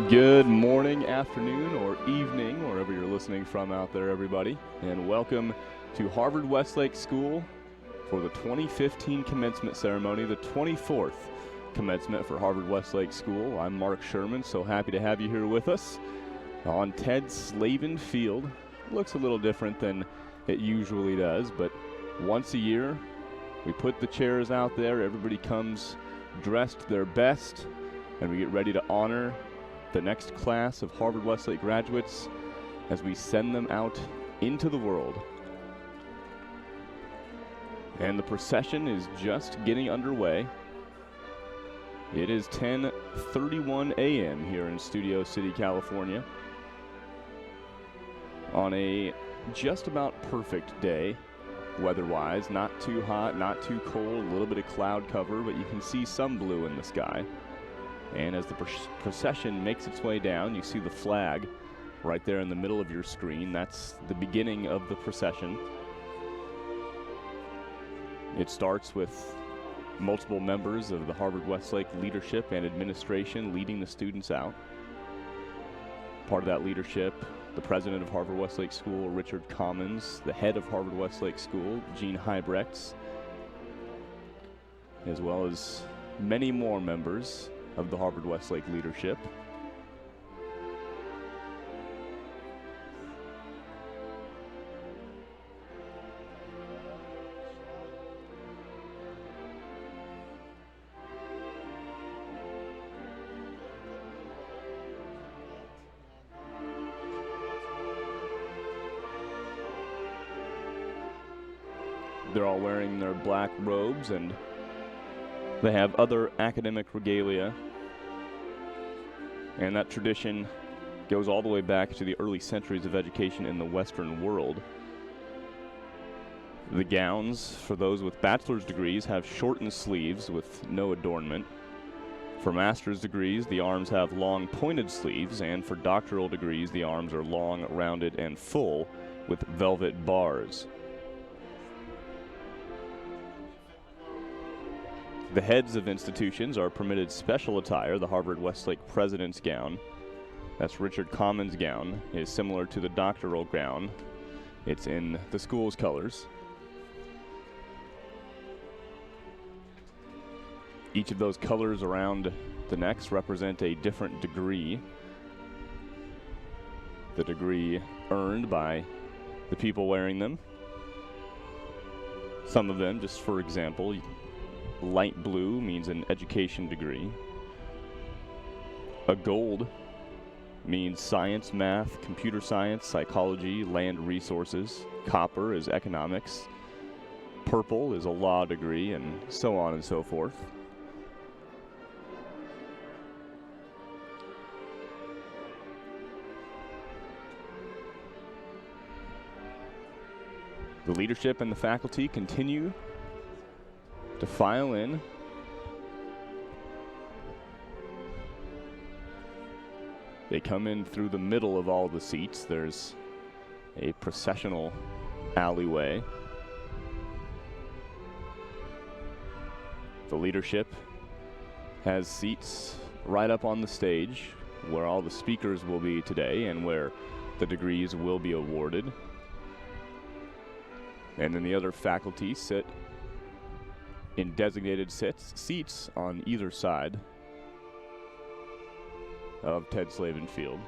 Good morning, afternoon, or evening, wherever you're listening from out there, everybody. And welcome to Harvard Westlake School for the 2015 commencement ceremony, the 24th commencement for Harvard Westlake School. I'm Mark Sherman, so happy to have you here with us on Ted Slavin Field. Looks a little different than it usually does, but once a year, we put the chairs out there, everybody comes dressed their best, and we get ready to honor the next class of Harvard Westlake graduates as we send them out into the world. And the procession is just getting underway. It is 10:31 a.m. here in Studio City, California, on a just about perfect day weather-wise. Not too hot, not too cold, a little bit of cloud cover, but you can see some blue in the sky. And as the procession makes its way down, you see the flag right there in the middle of your screen. That's the beginning of the procession. It starts with multiple members of the Harvard Westlake leadership and administration leading the students out. Part of that leadership, the president of Harvard Westlake School, Richard Commons, the head of Harvard Westlake School, Gene Heibrechts, as well as many more members of the Harvard Westlake leadership. They're all wearing their black robes, and they have other academic regalia. And that tradition goes all the way back to the early centuries of education in the Western world. The gowns for those with bachelor's degrees have shortened sleeves with no adornment. For master's degrees, the arms have long pointed sleeves, and for doctoral degrees, the arms are long, rounded, and full with velvet bars. The heads of institutions are permitted special attire. The Harvard Westlake president's gown, that's Richard Commons' gown, is similar to the doctoral gown. It's in the school's colors. Each of those colors around the necks represent a different degree. The degree earned by the people wearing them. Some of them, just for example, light blue means an education degree. A gold means science, math, computer science, psychology, land resources. Copper is economics. Purple is a law degree, and so on and so forth. The leadership and the faculty continue to file in. They come in through the middle of all the seats. There's a processional alleyway. The leadership has seats right up on the stage where all the speakers will be today and where the degrees will be awarded. And then the other faculty sit in designated seats on either side of Ted Slavin Field.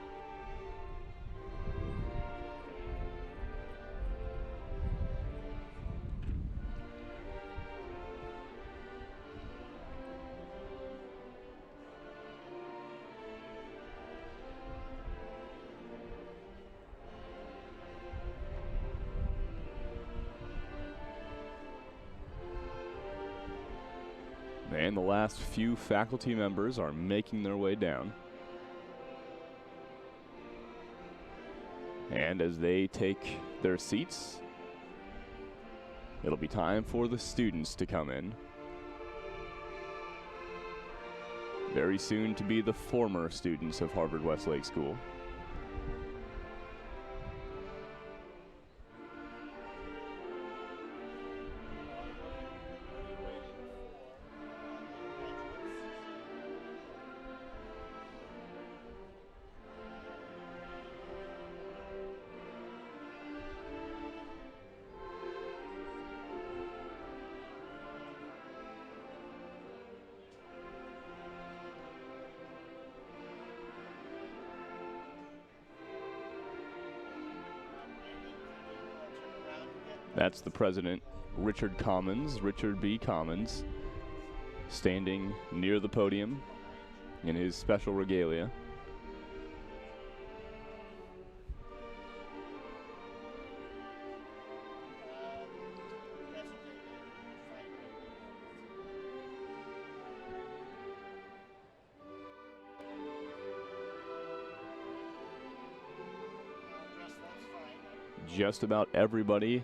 And the last few faculty members are making their way down. And as they take their seats, it'll be time for the students to come in. Very soon to be the former students of Harvard Westlake School. That's the president, Richard B. Commons, standing near the podium in his special regalia. Just about everybody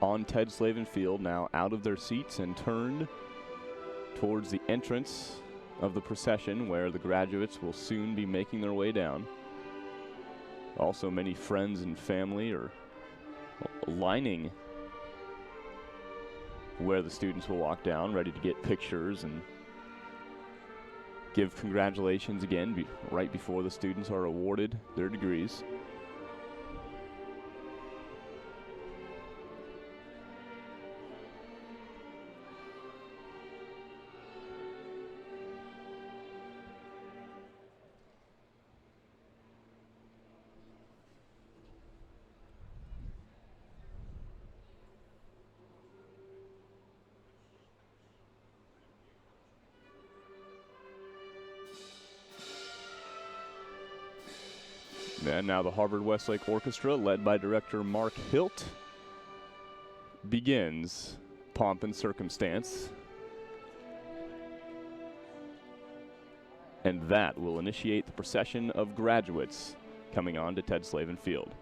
on Ted Slavin Field now out of their seats and turned towards the entrance of the procession where the graduates will soon be making their way down. Also, many friends and family are lining where the students will walk down, ready to get pictures and give congratulations again right before the students are awarded their degrees. And now the Harvard-Westlake Orchestra, led by director Mark Hilt, begins Pomp and Circumstance. And that will initiate the procession of graduates coming on to Ted Slavin Field.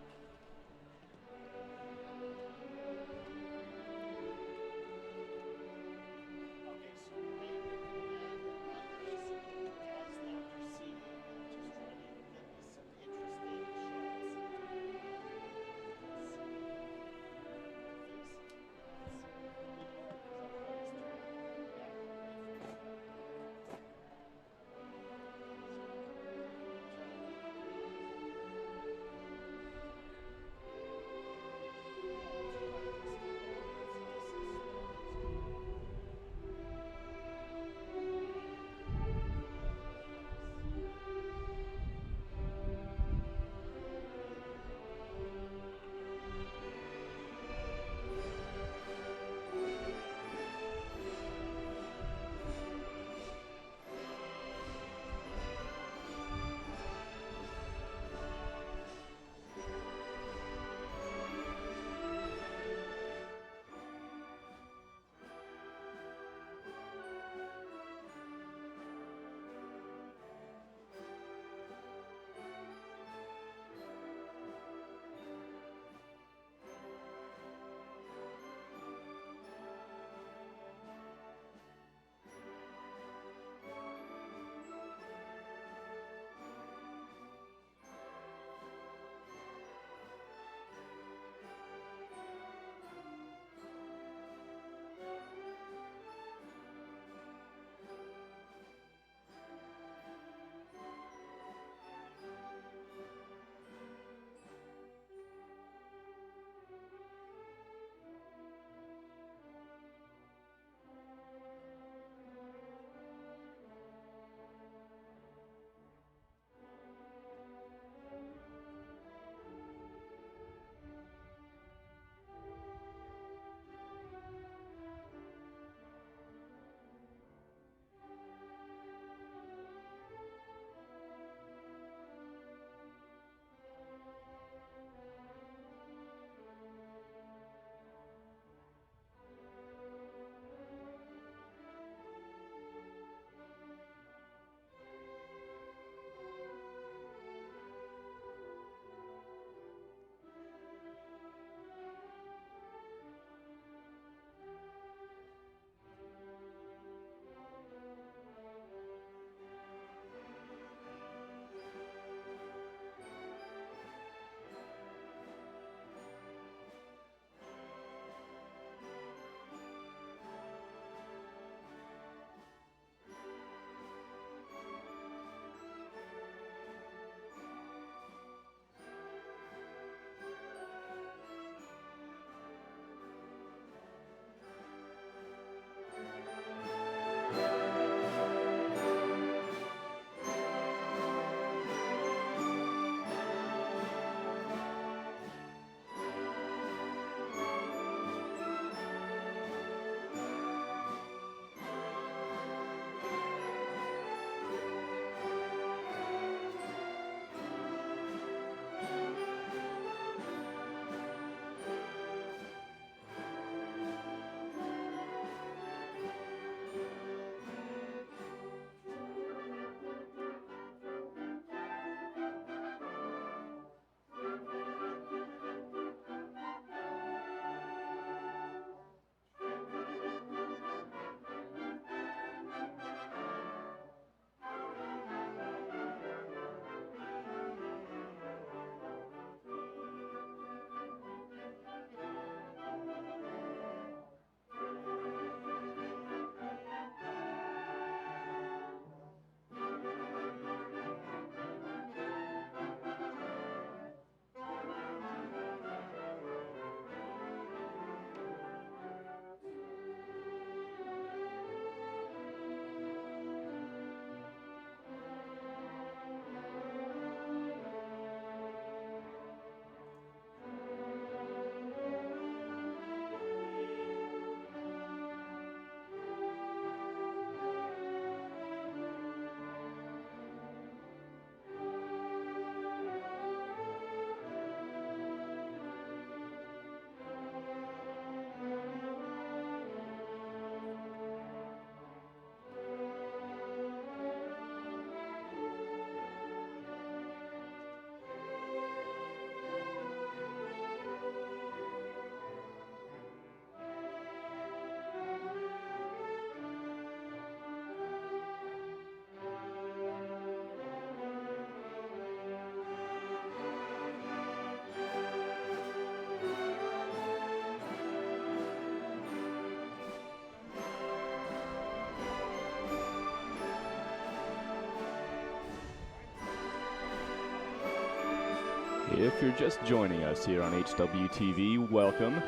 If you're just joining us here on HWTV, welcome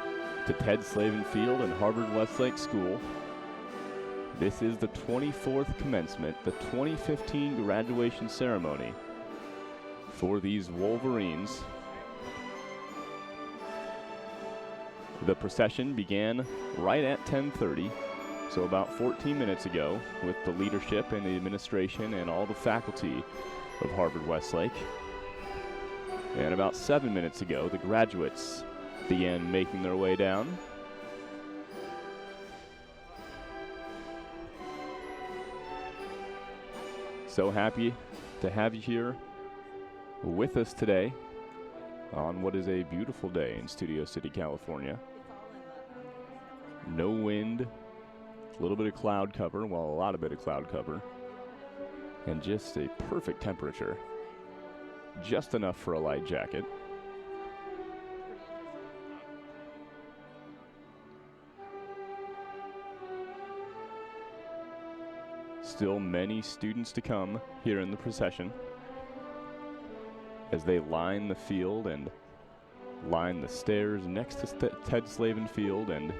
to Ted Slavin Field and Harvard Westlake School. This is the 24th commencement, the 2015 graduation ceremony for these Wolverines. The procession began right at 10:30, so about 14 minutes ago, with the leadership and the administration and all the faculty of Harvard Westlake. And about 7 minutes ago, the graduates began making their way down. So happy to have you here with us today on what is a beautiful day in Studio City, California. No wind, a little bit of cloud cover, well, a lot of bit of cloud cover, and just a perfect temperature. Just enough for a light jacket. Still many students to come here in the procession as they line the field and line the stairs next to Ted Slavin Field and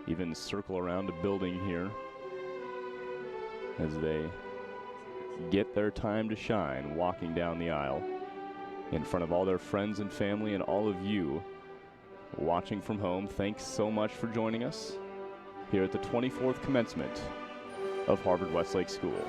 even circle around a building here as they get their time to shine walking down the aisle in front of all their friends and family and all of you watching from home. Thanks so much for joining us here at the 24th commencement of Harvard Westlake School.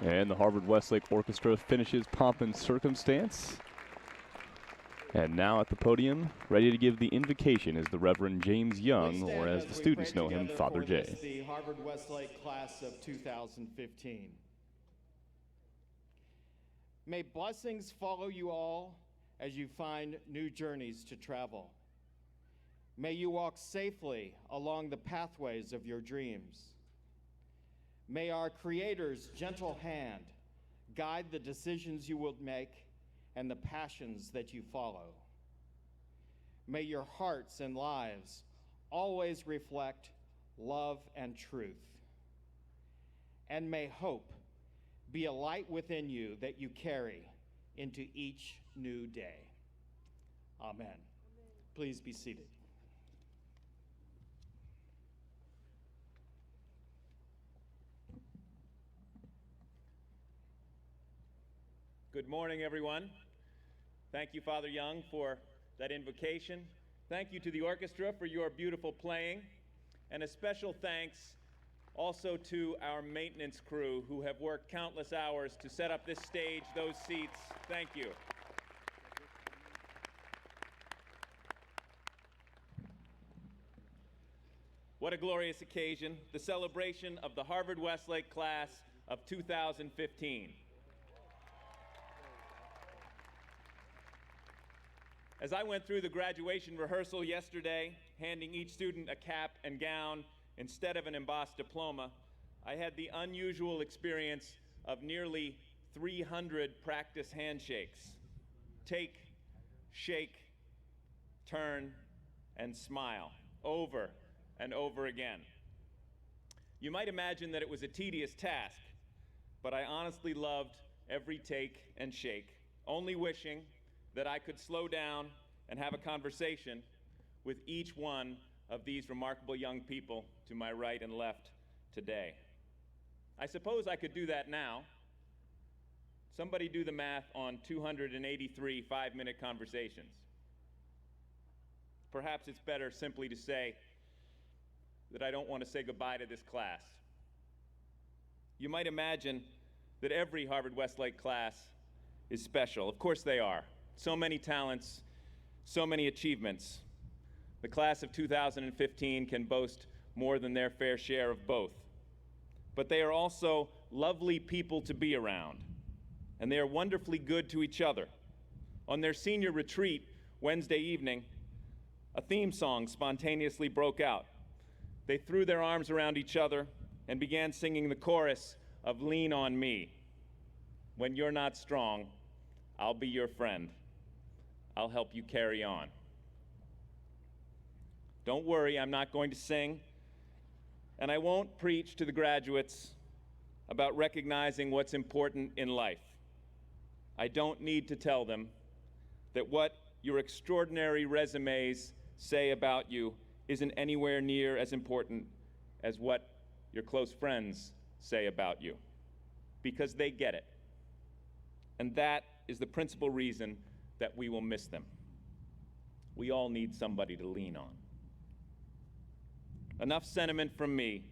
And the Harvard Westlake Orchestra finishes Pomp and Circumstance. And now at the podium, ready to give the invocation is the Reverend James Young, or as the students know him, Father J. The Harvard Westlake class of 2015. May blessings follow you all as you find new journeys to travel. May you walk safely along the pathways of your dreams. May our Creator's gentle hand guide the decisions you will make and the passions that you follow. May your hearts and lives always reflect love and truth. And may hope be a light within you that you carry into each new day. Amen. Please be seated. Good morning, everyone. Thank you, Father Young, for that invocation. Thank you to the orchestra for your beautiful playing. And a special thanks also to our maintenance crew who have worked countless hours to set up this stage, those seats. Thank you. What a glorious occasion, the celebration of the Harvard Westlake class of 2015. As I went through the graduation rehearsal yesterday, handing each student a cap and gown instead of an embossed diploma, I had the unusual experience of nearly 300 practice handshakes. Take, shake, turn, and smile, over and over again. You might imagine that it was a tedious task, but I honestly loved every take and shake, only wishing that I could slow down and have a conversation with each one of these remarkable young people to my right and left today. I suppose I could do that now. Somebody do the math on 283 5-minute conversations. Perhaps it's better simply to say that I don't want to say goodbye to this class. You might imagine that every Harvard Westlake class is special. Of course they are. So many talents, so many achievements. The class of 2015 can boast more than their fair share of both. But they are also lovely people to be around, and they are wonderfully good to each other. On their senior retreat Wednesday evening, a theme song spontaneously broke out. They threw their arms around each other and began singing the chorus of "Lean on Me." When you're not strong, I'll be your friend. I'll help you carry on. Don't worry, I'm not going to sing, and I won't preach to the graduates about recognizing what's important in life. I don't need to tell them that what your extraordinary resumes say about you isn't anywhere near as important as what your close friends say about you, because they get it. And that is the principal reason that we will miss them. We all need somebody to lean on. Enough sentiment from me.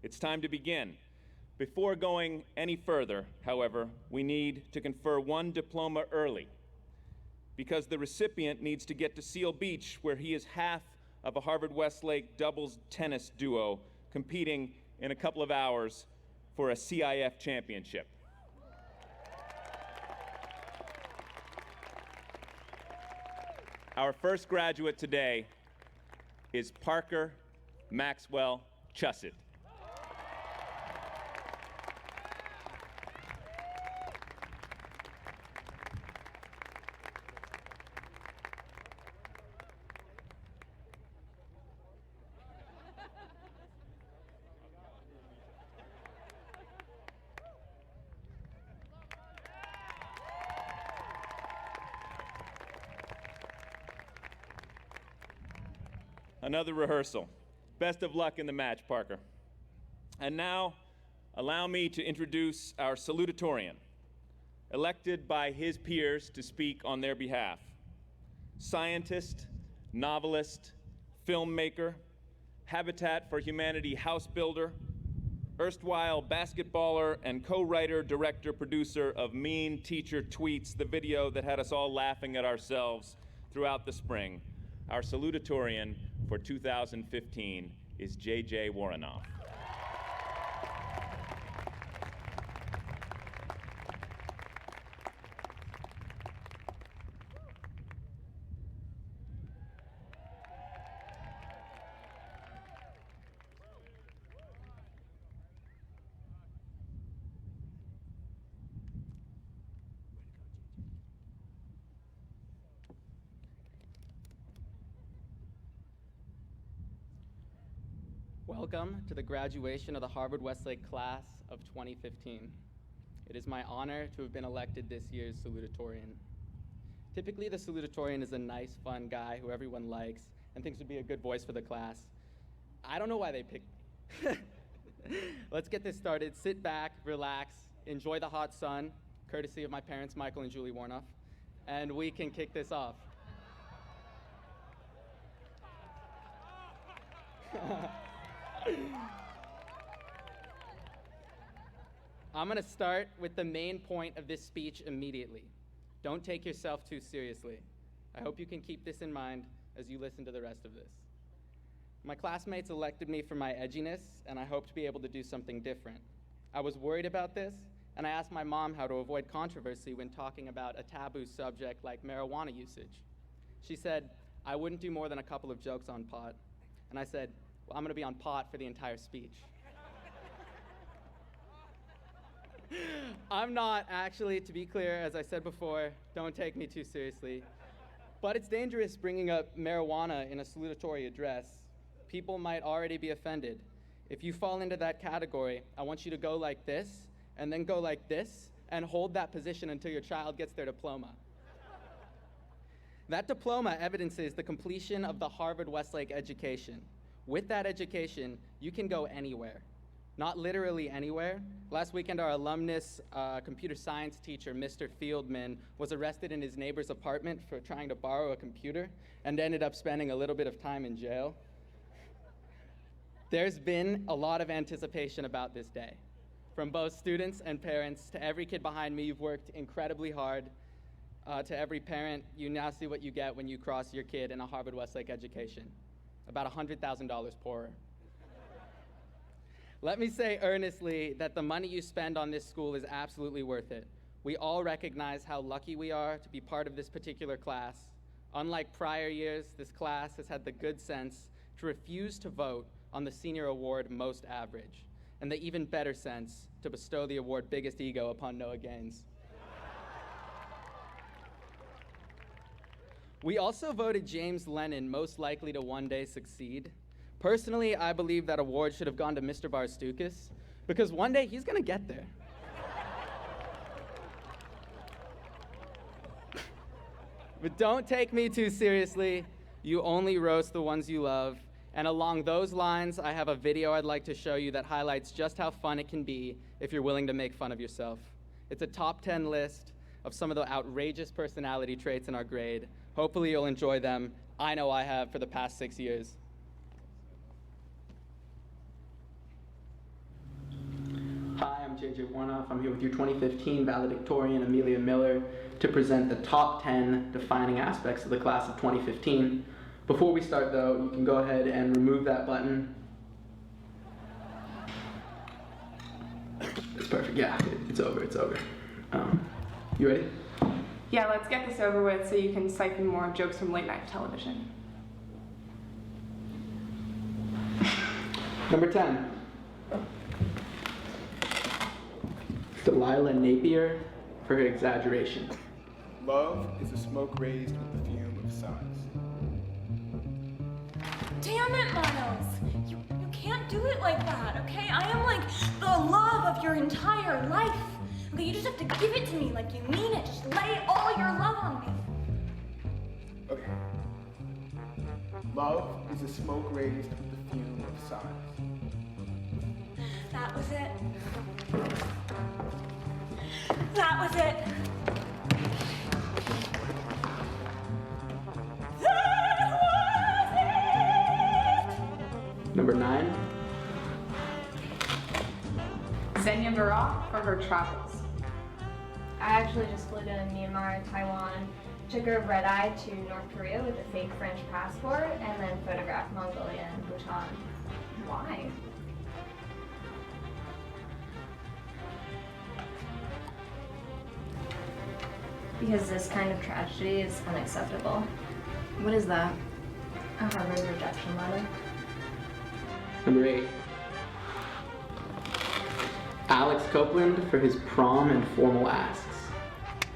It's time to begin. Before going any further, however, we need to confer one diploma early, because the recipient needs to get to Seal Beach, where he is half of a Harvard Westlake doubles tennis duo competing in a couple of hours for a CIF championship. Our first graduate today is Parker Maxwell Chusset. Another rehearsal. Best of luck in the match, Parker. And now, allow me to introduce our Salutatorian, elected by his peers to speak on their behalf. Scientist, novelist, filmmaker, Habitat for Humanity house builder, erstwhile basketballer and co-writer, director, producer of Mean Teacher Tweets, the video that had us all laughing at ourselves throughout the spring. Our salutatorian for 2015 is J.J. Warrenoff. Welcome to the graduation of the Harvard-Westlake class of 2015. It is my honor to have been elected this year's salutatorian. Typically, the salutatorian is a nice, fun guy who everyone likes and thinks would be a good voice for the class. I don't know why they picked me. Let's get this started. Sit back, relax, enjoy the hot sun, courtesy of my parents, Michael and Julie Warnoff, and we can kick this off. I'm going to start with the main point of this speech immediately. Don't take yourself too seriously. I hope you can keep this in mind as you listen to the rest of this. My classmates elected me for my edginess, and I hope to be able to do something different. I was worried about this, and I asked my mom how to avoid controversy when talking about a taboo subject like marijuana usage. She said, I wouldn't do more than a couple of jokes on pot. And I said, well, I'm going to be on pot for the entire speech. I'm not actually, to be clear, as I said before, don't take me too seriously. But it's dangerous bringing up marijuana in a salutatory address. People might already be offended. If you fall into that category, I want you to go like this, and then go like this, and hold that position until your child gets their diploma. That diploma evidences the completion of the Harvard-Westlake education. With that education, you can go anywhere. Not literally anywhere. Last weekend, our alumnus computer science teacher, Mr. Fieldman, was arrested in his neighbor's apartment for trying to borrow a computer and ended up spending a little bit of time in jail. There's been a lot of anticipation about this day. From both students and parents to every kid behind me, you've worked incredibly hard. To every parent, you now see what you get when you cross your kid in a Harvard-Westlake education. About $100,000 poorer. Let me say earnestly that the money you spend on this school is absolutely worth it. We all recognize how lucky we are to be part of this particular class. Unlike prior years, this class has had the good sense to refuse to vote on the senior award most average, and the even better sense to bestow the award biggest ego upon Noah Gaines. We also voted James Lennon most likely to one day succeed. Personally, I believe that award should have gone to Mr. Barstukas, because one day he's gonna get there. But don't take me too seriously. You only roast the ones you love. And along those lines, I have a video I'd like to show you that highlights just how fun it can be if you're willing to make fun of yourself. It's a top 10 list of some of the outrageous personality traits in our grade. Hopefully you'll enjoy them. I know I have for the past 6 years. Hi, I'm J.J. Warnoff. I'm here with your 2015 Valedictorian, Amelia Miller, to present the top 10 defining aspects of the class of 2015. Before we start, though, you can go ahead and remove that button. It's perfect. Yeah, it's over. You ready? Yeah, let's get this over with so you can siphon more jokes from late night television. Number 10. Delilah Napier for her exaggeration. Love is a smoke raised with the fume of sighs. Damn it, Miles! You can't do it like that, okay? I am like the love of your entire life. Okay, you just have to give it to me like you mean it. Just lay all your love on me. Okay. Love is a smoke raised with the fume of sighs. That was it. That was it. Number 9. Xenia Varrock for her travels. I actually just flew to Myanmar and Taiwan, took a red-eye to North Korea with a fake French passport, and then photographed Mongolia and Bhutan. Why? Because this kind of tragedy is unacceptable. What is that? A Harvard rejection letter. Number 8. Alex Copeland for his prom and formal asks.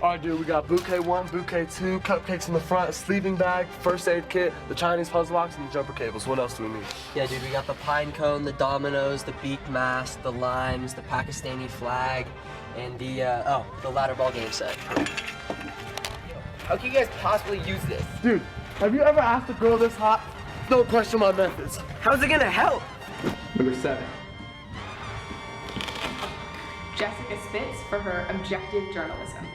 Alright, dude, we got bouquet 1, bouquet 2, cupcakes in the front, a sleeping bag, first aid kit, the Chinese puzzle box, and the jumper cables. What else do we need? Yeah, dude, we got the pine cone, the dominoes, the beak mask, the limes, the Pakistani flag, and the ladder ball game set. How can you guys possibly use this? Dude, have you ever asked a girl this hot? Don't question my methods. How's it gonna help? Number 7. Jessica Spitz for her objective journalism.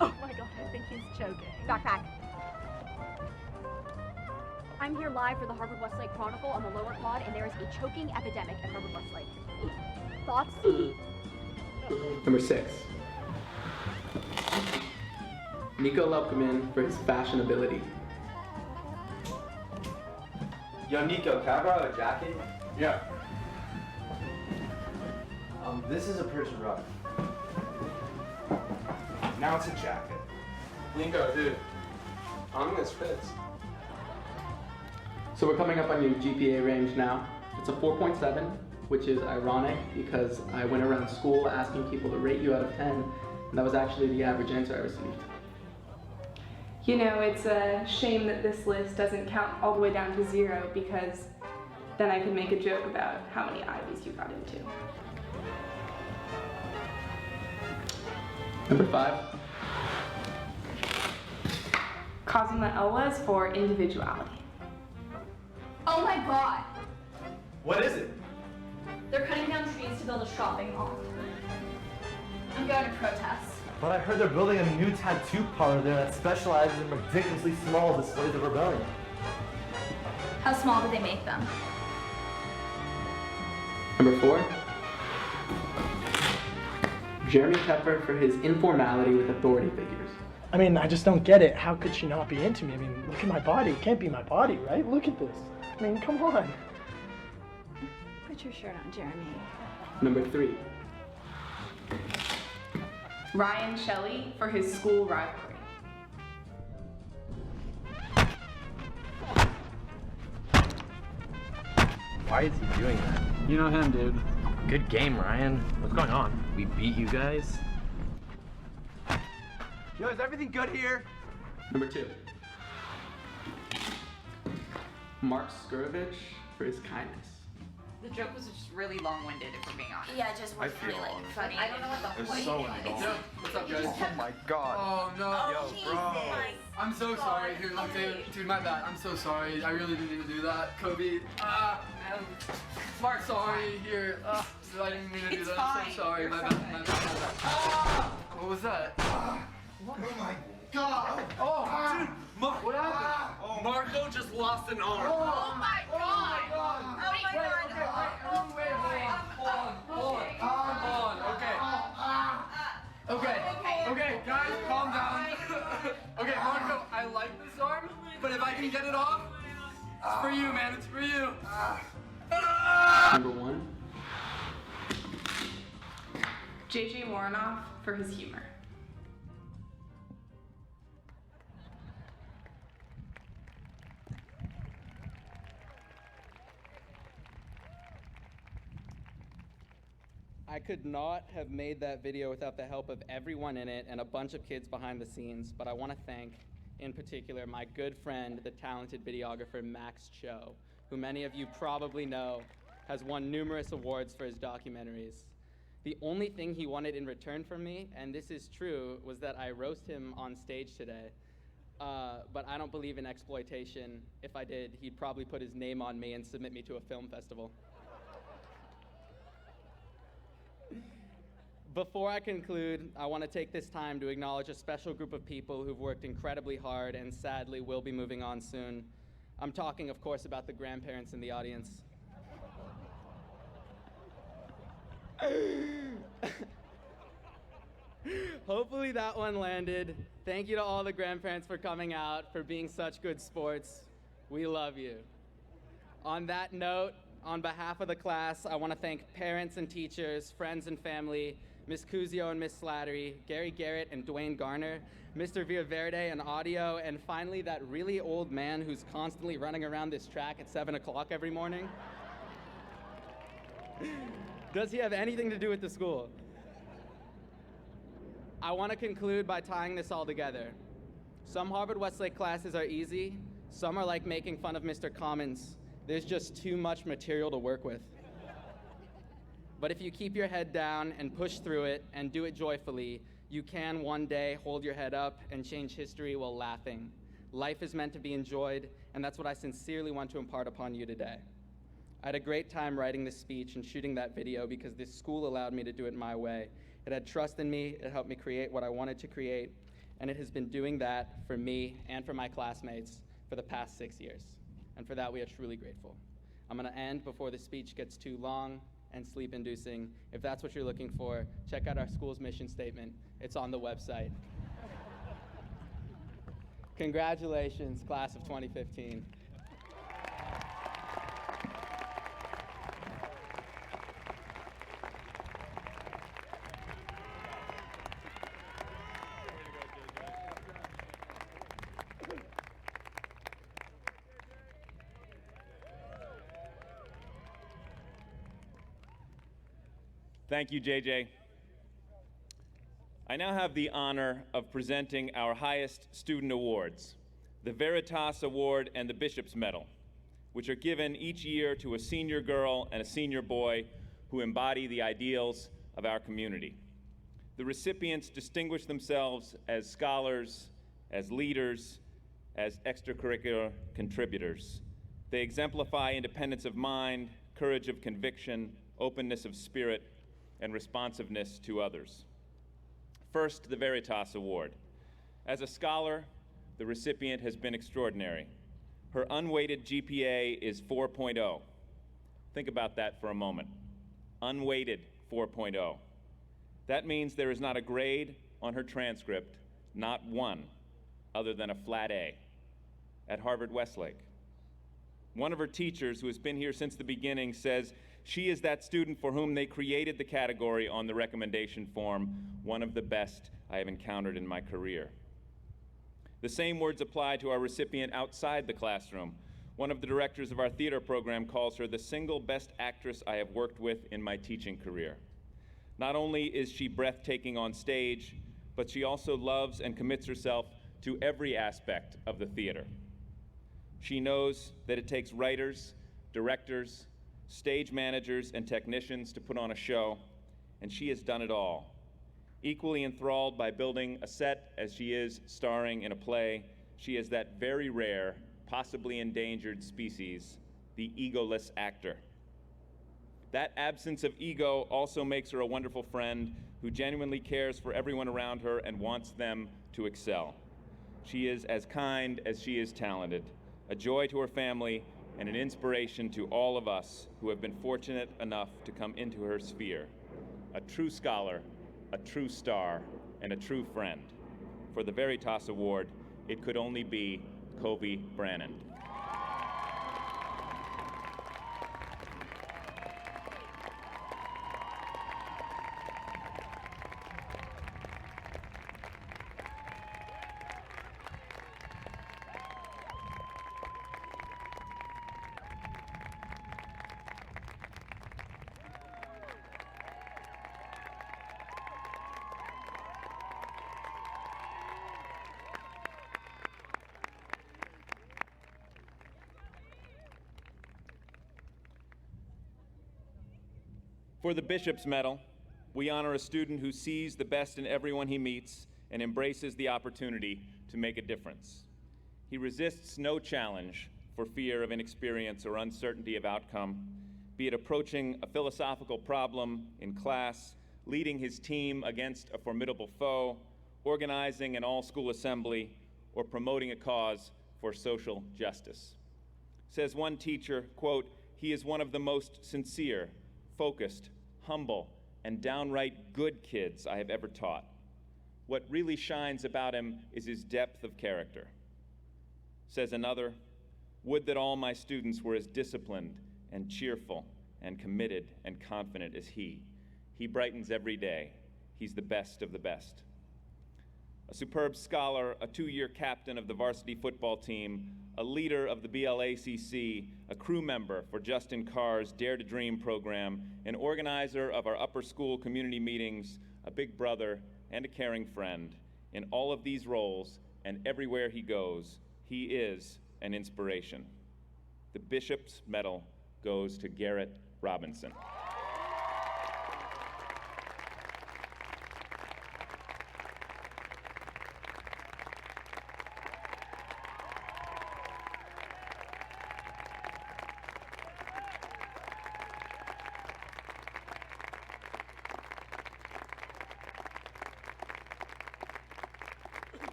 Oh my god, I think he's choking. Backpack. I'm here live for the Harvard Westlake Chronicle on the lower quad, and there is a choking epidemic at Harvard Westlake. Thoughts? Number 6. Nico Lepkeman for his fashionability. Yo, Nico, can I borrow a jacket? Yeah. This is a Persian rug. Now it's a jacket. Nico, dude, this fits. So we're coming up on your GPA range now. It's a 4.7, which is ironic because I went around school asking people to rate you out of 10, and that was actually the average answer I received. You know, it's a shame that this list doesn't count all the way down to 0, because then I could make a joke about how many Ivies you got into. Number 5. Cosima Elwes for individuality. Oh my god! What is it? They're cutting down trees to build a shopping mall. I'm going to protest. But I heard they're building a new tattoo parlor there that specializes in ridiculously small displays of rebellion. How small do they make them? Number 4. Jeremy Pepper for his informality with authority figures. I mean, I just don't get it. How could she not be into me? I mean, look at my body. It can't be my body, right? Look at this. I mean, come on. Put your shirt on, Jeremy. Number 3. Ryan Shelley for his school rivalry. Why is he doing that? You know him, dude. Good game, Ryan. What's going on? We beat you guys? Yo, is everything good here? Number 2. Mark Skurovich for his kindness. The joke was just really long-winded, if we're being honest. Yeah, it just wasn't really funny. I don't know what the point was. Yo, what's up, guys? Oh my god. Oh no. Yo, bro. I'm so sorry. Here, look, dude, my bad. I'm so sorry. I really didn't mean to do that. Kobe. Man. Mark, sorry. Here. I didn't mean to do that. I'm so sorry. My bad. What was that? Oh my god. Oh, dude. Mark, what happened? Marco just lost an arm. Oh my god! Oh my god! Hold on. Okay, guys, calm down. Okay, Marco, I like this arm, but if I can get it off, it's for you, man. It's for you. Number 1. JJ Warnoff for his humor. I could not have made that video without the help of everyone in it and a bunch of kids behind the scenes, but I want to thank, in particular, my good friend, the talented videographer Max Cho, who many of you probably know has won numerous awards for his documentaries. The only thing he wanted in return from me, and this is true, was that I roast him on stage today. But I don't believe in exploitation. If I did, he'd probably put his name on me and submit me to a film festival. Before I conclude, I want to take this time to acknowledge a special group of people who've worked incredibly hard and sadly will be moving on soon. I'm talking, of course, about the grandparents in the audience. Hopefully that one landed. Thank you to all the grandparents for coming out, for being such good sports. We love you. On that note, on behalf of the class, I want to thank parents and teachers, friends and family, Ms. Cusio and Ms. Slattery, Gary Garrett and Dwayne Garner, Mr. Villaverde and audio, and finally that really old man who's constantly running around this track at 7 o'clock every morning. Does he have anything to do with the school? I want to conclude by tying this all together. Some Harvard Westlake classes are easy, some are like making fun of Mr. Commons. There's just too much material to work with. But if you keep your head down and push through it and do it joyfully, you can one day hold your head up and change history while laughing. Life is meant to be enjoyed, and that's what I sincerely want to impart upon you today. I had a great time writing this speech and shooting that video because this school allowed me to do it my way. It had trust in me, it helped me create what I wanted to create, and it has been doing that for me and for my classmates for the past 6 years. And for that, we are truly grateful. I'm gonna end before the speech gets too long and sleep-inducing. If that's what you're looking for, check out our school's mission statement. It's on the website. Congratulations, class of 2015. Thank you, JJ. I now have the honor of presenting our highest student awards, the Veritas Award and the Bishop's Medal, which are given each year to a senior girl and a senior boy who embody the ideals of our community. The recipients distinguish themselves as scholars, as leaders, as extracurricular contributors. They exemplify independence of mind, courage of conviction, openness of spirit, and responsiveness to others. First, the Veritas Award. As a scholar, the recipient has been extraordinary. Her unweighted GPA is 4.0. Think about that for a moment. Unweighted 4.0. That means there is not a grade on her transcript, not one, other than a flat A, at Harvard Westlake. One of her teachers, who has been here since the beginning, says she is that student for whom they created the category on the recommendation form, one of the best I have encountered in my career. The same words apply to our recipient outside the classroom. One of the directors of our theater program calls her the single best actress I have worked with in my teaching career. Not only is she breathtaking on stage, but she also loves and commits herself to every aspect of the theater. She knows that it takes writers, directors, stage managers, and technicians to put on a show, and she has done it all. Equally enthralled by building a set as she is starring in a play, she is that very rare, possibly endangered species, the egoless actor. That absence of ego also makes her a wonderful friend who genuinely cares for everyone around her and wants them to excel. She is as kind as she is talented, a joy to her family, and an inspiration to all of us who have been fortunate enough to come into her sphere. A true scholar, a true star, and a true friend. For the Veritas Award, it could only be Kobe Brannon. For the Bishop's Medal, we honor a student who sees the best in everyone he meets and embraces the opportunity to make a difference. He resists no challenge for fear of inexperience or uncertainty of outcome, be it approaching a philosophical problem in class, leading his team against a formidable foe, organizing an all-school assembly, or promoting a cause for social justice. Says one teacher, quote, "He is one of the most sincere, focused, humble, and downright good kids I have ever taught. What really shines about him is his depth of character." Says another, "Would that all my students were as disciplined and cheerful and committed and confident as he. He brightens every day. He's the best of the best." A superb scholar, a 2-year captain of the varsity football team, a leader of the BLACC, a crew member for Justin Carr's Dare to Dream program, an organizer of our upper school community meetings, a big brother, and a caring friend. In all of these roles and everywhere he goes, he is an inspiration. The Bishop's Medal goes to Garrett Robinson.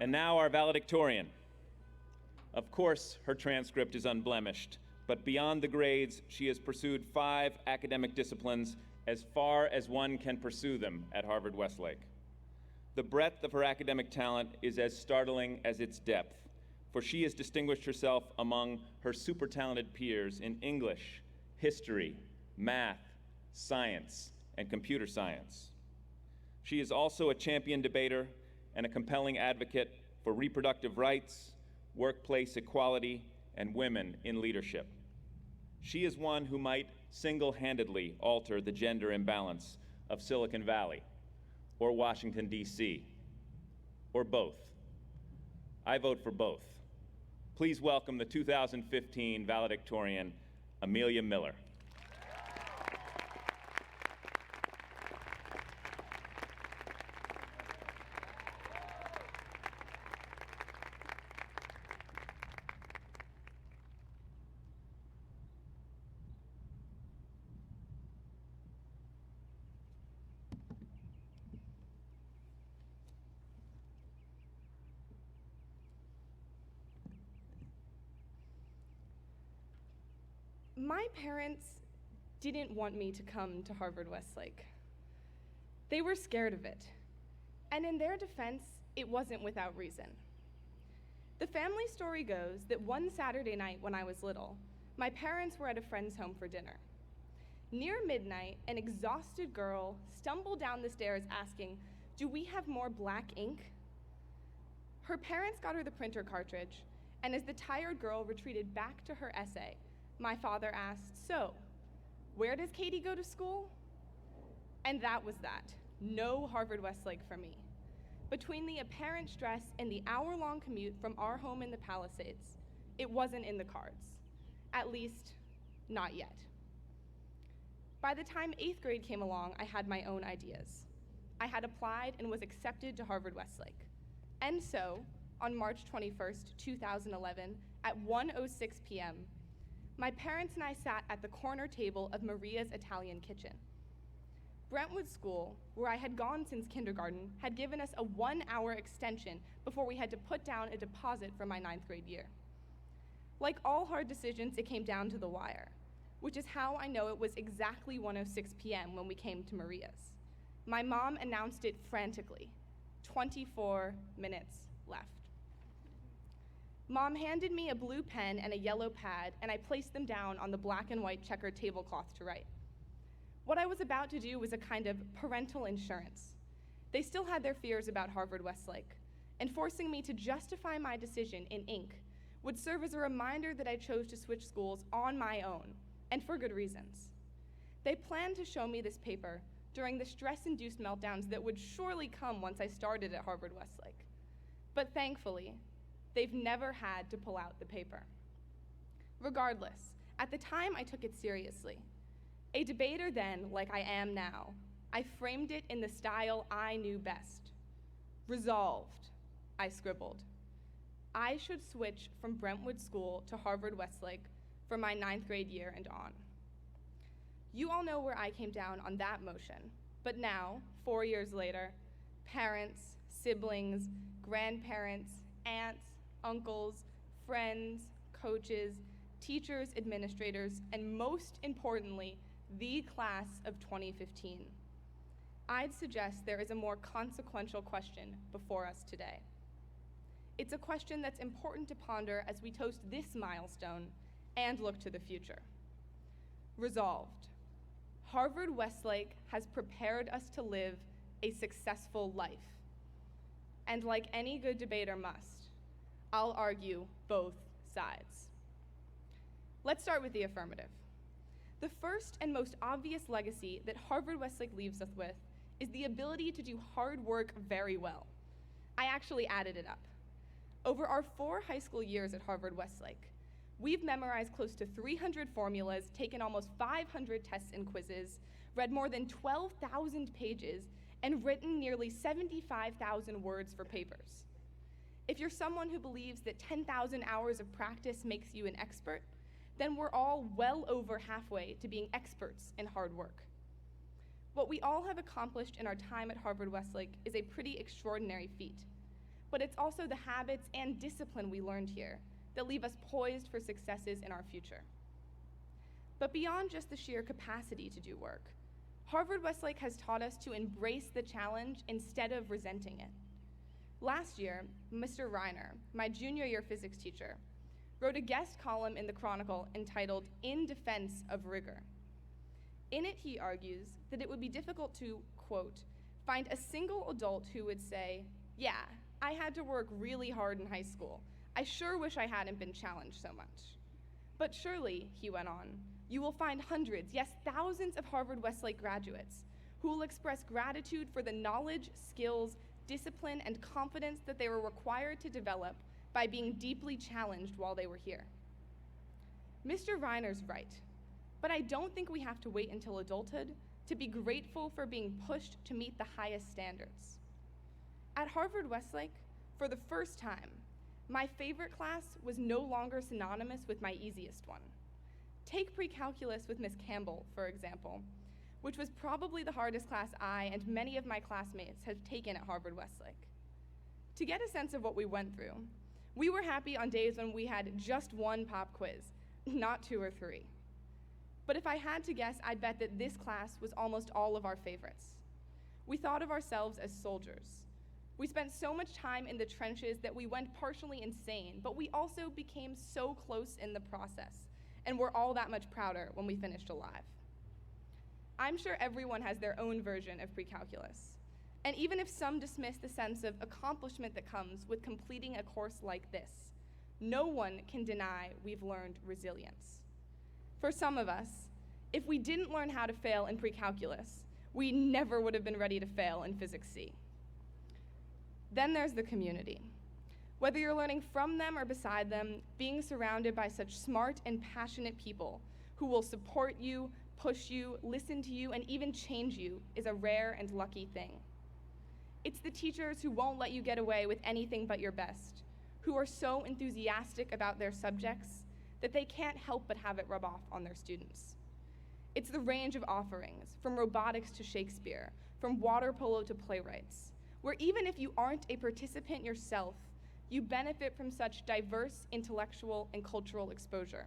And now our valedictorian. Of course, her transcript is unblemished, but beyond the grades, she has pursued 5 academic disciplines as far as one can pursue them at Harvard-Westlake. The breadth of her academic talent is as startling as its depth, for she has distinguished herself among her super talented peers in English, history, math, science, and computer science. She is also a champion debater and a compelling advocate for reproductive rights, workplace equality, and women in leadership. She is one who might single-handedly alter the gender imbalance of Silicon Valley, or Washington, D.C., or both. I vote for both. Please welcome the 2015 valedictorian, Amelia Miller. My parents didn't want me to come to Harvard-Westlake. They were scared of it. And in their defense, it wasn't without reason. The family story goes that one Saturday night when I was little, my parents were at a friend's home for dinner. Near midnight, an exhausted girl stumbled down the stairs asking, "Do we have more black ink?" Her parents got her the printer cartridge, and as the tired girl retreated back to her essay, my father asked, "So, where does Katie go to school?" And that was that. No Harvard-Westlake for me. Between the apparent stress and the hour-long commute from our home in the Palisades, it wasn't in the cards. At least, not yet. By the time 8th grade came along, I had my own ideas. I had applied and was accepted to Harvard-Westlake. And so, on March 21st, 2011, at 1:06 p.m., my parents and I sat at the corner table of Maria's Italian Kitchen. Brentwood School, where I had gone since kindergarten, had given us a 1-hour extension before we had to put down a deposit for my 9th grade year. Like all hard decisions, it came down to the wire, which is how I know it was exactly 1:06 p.m. when we came to Maria's. My mom announced it frantically. 24 minutes left. Mom handed me a blue pen and a yellow pad, and I placed them down on the black and white checkered tablecloth to write. What I was about to do was a kind of parental insurance. They still had their fears about Harvard-Westlake, and forcing me to justify my decision in ink would serve as a reminder that I chose to switch schools on my own, and for good reasons. They planned to show me this paper during the stress-induced meltdowns that would surely come once I started at Harvard-Westlake. But thankfully, they've never had to pull out the paper. Regardless, at the time I took it seriously. A debater then, like I am now, I framed it in the style I knew best. Resolved, I scribbled. I should switch from Brentwood School to Harvard Westlake for my 9th grade year and on. You all know where I came down on that motion, but now, 4 years later, parents, siblings, grandparents, aunts, uncles, friends, coaches, teachers, administrators, and most importantly, the class of 2015. I'd suggest there is a more consequential question before us today. It's a question that's important to ponder as we toast this milestone and look to the future. Resolved. Harvard Westlake has prepared us to live a successful life. And like any good debater must, I'll argue both sides. Let's start with the affirmative. The first and most obvious legacy that Harvard Westlake leaves us with is the ability to do hard work very well. I actually added it up. Over our 4 high school years at Harvard Westlake, we've memorized close to 300 formulas, taken almost 500 tests and quizzes, read more than 12,000 pages, and written nearly 75,000 words for papers. If you're someone who believes that 10,000 hours of practice makes you an expert, then we're all well over halfway to being experts in hard work. What we all have accomplished in our time at Harvard Westlake is a pretty extraordinary feat, but it's also the habits and discipline we learned here that leave us poised for successes in our future. But beyond just the sheer capacity to do work, Harvard Westlake has taught us to embrace the challenge instead of resenting it. Last year, Mr. Reiner, my junior year physics teacher, wrote a guest column in the Chronicle entitled "In Defense of Rigor." In it, he argues that it would be difficult to, quote, find a single adult who would say, "Yeah, I had to work really hard in high school. I sure wish I hadn't been challenged so much." But surely, he went on, you will find hundreds, yes, thousands of Harvard Westlake graduates who will express gratitude for the knowledge, skills, discipline, and confidence that they were required to develop by being deeply challenged while they were here. Mr. Reiner's right, but I don't think we have to wait until adulthood to be grateful for being pushed to meet the highest standards. At Harvard Westlake, for the first time, my favorite class was no longer synonymous with my easiest one. Take pre-calculus with Miss Campbell, for example, which was probably the hardest class I and many of my classmates have taken at Harvard Westlake. To get a sense of what we went through, we were happy on days when we had just 1 pop quiz, not 2 or 3. But if I had to guess, I'd bet that this class was almost all of our favorites. We thought of ourselves as soldiers. We spent so much time in the trenches that we went partially insane, but we also became so close in the process, and we're all that much prouder when we finished alive. I'm sure everyone has their own version of pre-calculus, and even if some dismiss the sense of accomplishment that comes with completing a course like this, no one can deny we've learned resilience. For some of us, if we didn't learn how to fail in pre-calculus, we never would have been ready to fail in Physics C. Then there's the community. Whether you're learning from them or beside them, being surrounded by such smart and passionate people who will support you, push you, listen to you, and even change you is a rare and lucky thing. It's the teachers who won't let you get away with anything but your best, who are so enthusiastic about their subjects that they can't help but have it rub off on their students. It's the range of offerings, from robotics to Shakespeare, from water polo to playwrights, where even if you aren't a participant yourself, you benefit from such diverse intellectual and cultural exposure.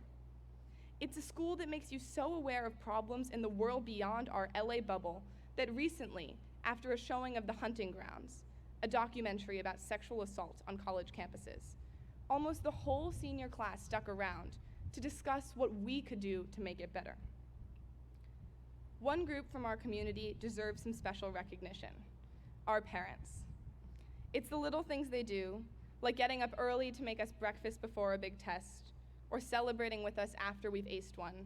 It's a school that makes you so aware of problems in the world beyond our LA bubble that recently, after a showing of The Hunting Grounds, a documentary about sexual assault on college campuses, almost the whole senior class stuck around to discuss what we could do to make it better. One group from our community deserves some special recognition: our parents. It's the little things they do, like getting up early to make us breakfast before a big test, or celebrating with us after we've aced one,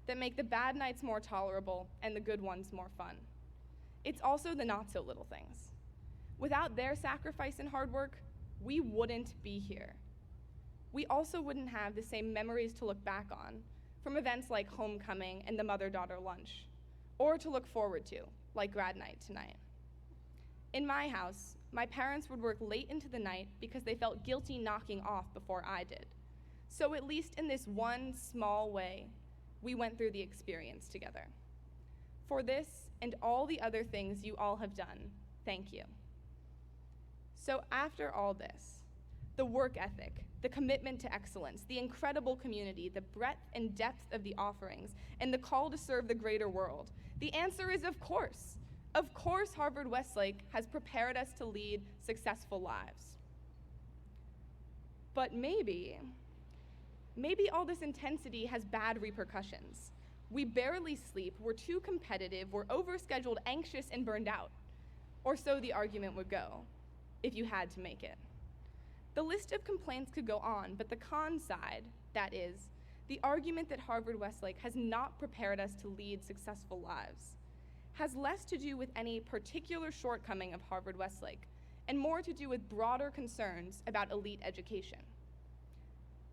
that make the bad nights more tolerable and the good ones more fun. It's also the not-so-little things. Without their sacrifice and hard work, we wouldn't be here. We also wouldn't have the same memories to look back on from events like homecoming and the mother-daughter lunch, or to look forward to, like grad night tonight. In my house, my parents would work late into the night because they felt guilty knocking off before I did. So at least in this one small way, we went through the experience together. For this and all the other things you all have done, thank you. So after all this, the work ethic, the commitment to excellence, the incredible community, the breadth and depth of the offerings, and the call to serve the greater world, the answer is of course. Of course, Harvard-Westlake has prepared us to lead successful lives. But maybe all this intensity has bad repercussions. We barely sleep, we're too competitive, we're overscheduled, anxious, and burned out. Or so the argument would go, if you had to make it. The list of complaints could go on, but the con side, that is, the argument that Harvard-Westlake has not prepared us to lead successful lives, has less to do with any particular shortcoming of Harvard-Westlake and more to do with broader concerns about elite education.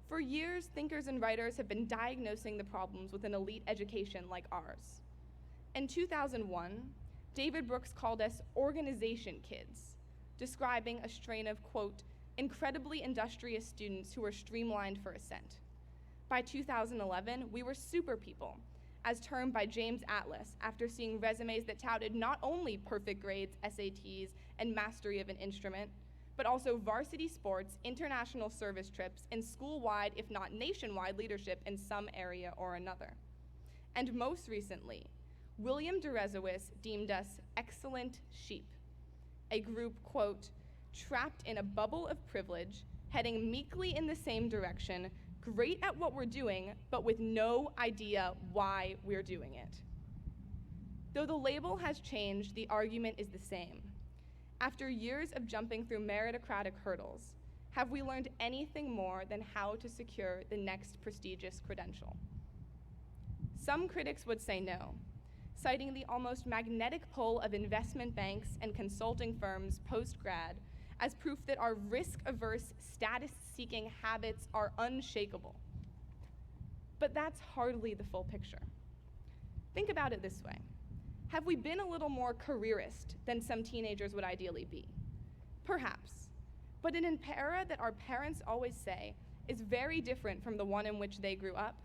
For years, thinkers and writers have been diagnosing the problems with an elite education like ours. In 2001, David Brooks called us organization kids, describing a strain of, quote, incredibly industrious students who were streamlined for ascent. By 2011, we were super people, as termed by James Atlas after seeing resumes that touted not only perfect grades, SATs, and mastery of an instrument, but also varsity sports, international service trips, and school-wide, if not nationwide, leadership in some area or another. And most recently, William Deresiewicz deemed us excellent sheep, a group, quote, trapped in a bubble of privilege, heading meekly in the same direction, great at what we're doing, but with no idea why we're doing it. Though the label has changed, the argument is the same. After years of jumping through meritocratic hurdles, have we learned anything more than how to secure the next prestigious credential? Some critics would say no, citing the almost magnetic pull of investment banks and consulting firms post-grad as proof that our risk-averse, status-seeking habits are unshakable. But that's hardly the full picture. Think about it this way. Have we been a little more careerist than some teenagers would ideally be? Perhaps. But in an era that our parents always say is very different from the one in which they grew up,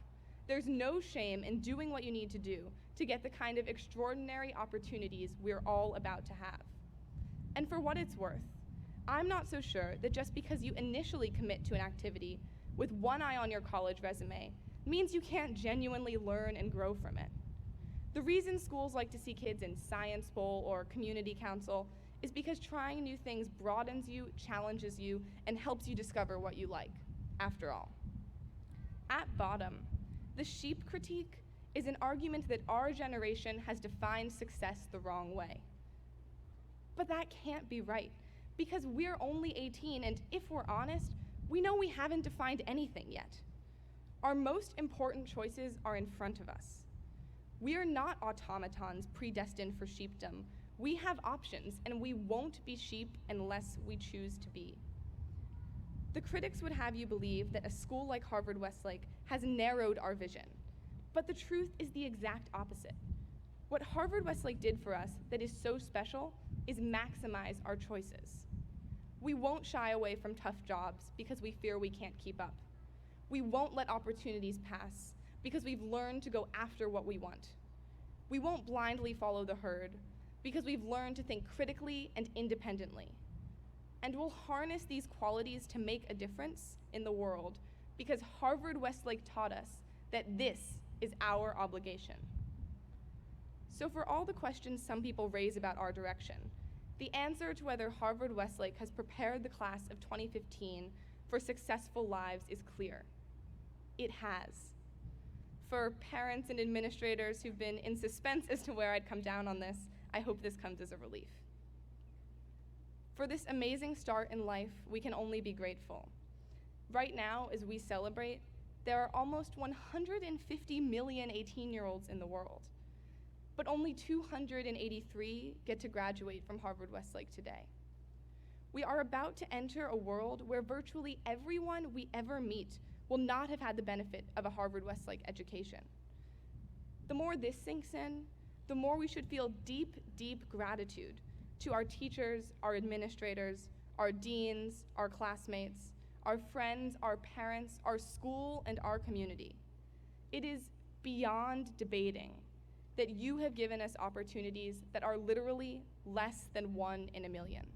there's no shame in doing what you need to do to get the kind of extraordinary opportunities we're all about to have. And for what it's worth, I'm not so sure that just because you initially commit to an activity with one eye on your college resume means you can't genuinely learn and grow from it. The reason schools like to see kids in Science Bowl or Community Council is because trying new things broadens you, challenges you, and helps you discover what you like, after all. At bottom, the sheep critique is an argument that our generation has defined success the wrong way. But that can't be right, because we're only 18, and if we're honest, we know we haven't defined anything yet. Our most important choices are in front of us. We are not automatons predestined for sheepdom. We have options, and we won't be sheep unless we choose to be. The critics would have you believe that a school like Harvard-Westlake has narrowed our vision, but the truth is the exact opposite. What Harvard-Westlake did for us that is so special is maximize our choices. We won't shy away from tough jobs because we fear we can't keep up. We won't let opportunities pass because we've learned to go after what we want. We won't blindly follow the herd because we've learned to think critically and independently. And we'll harness these qualities to make a difference in the world because Harvard-Westlake taught us that this is our obligation. So for all the questions some people raise about our direction, the answer to whether Harvard-Westlake has prepared the class of 2015 for successful lives is clear. It has. For parents and administrators who've been in suspense as to where I'd come down on this, I hope this comes as a relief. For this amazing start in life, we can only be grateful. Right now, as we celebrate, there are almost 150 million 18-year-olds in the world, but only 283 get to graduate from Harvard-Westlake today. We are about to enter a world where virtually everyone we ever meet will not have had the benefit of a Harvard-Westlake education. The more this sinks in, the more we should feel deep, deep gratitude to our teachers, our administrators, our deans, our classmates, our friends, our parents, our school, and our community. It is beyond debating that you have given us opportunities that are literally less than 1 in a million.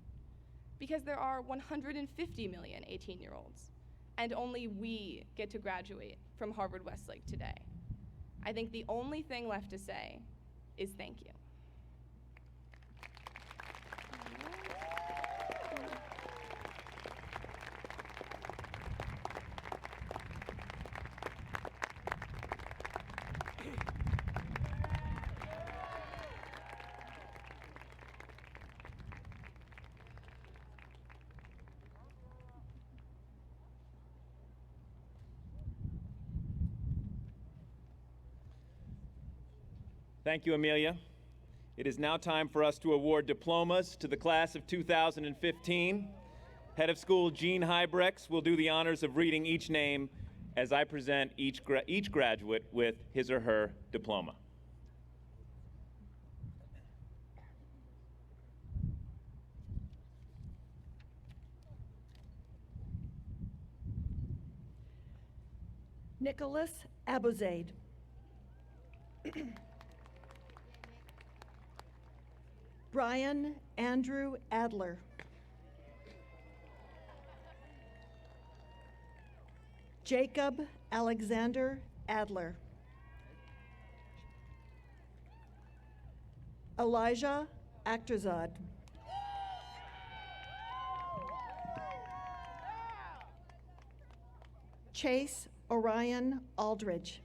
Because there are 150 million 18-year-olds, and only we get to graduate from Harvard-Westlake today. I think the only thing left to say is thank you. Thank you, Amelia. It is now time for us to award diplomas to the class of 2015. Head of School Gene Hybrex will do the honors of reading each name as I present each graduate with his or her diploma. Nicholas Abuzaid. Brian Andrew Adler. Jacob Alexander Adler. Elijah Akhtarzad. Chase Orion Aldridge.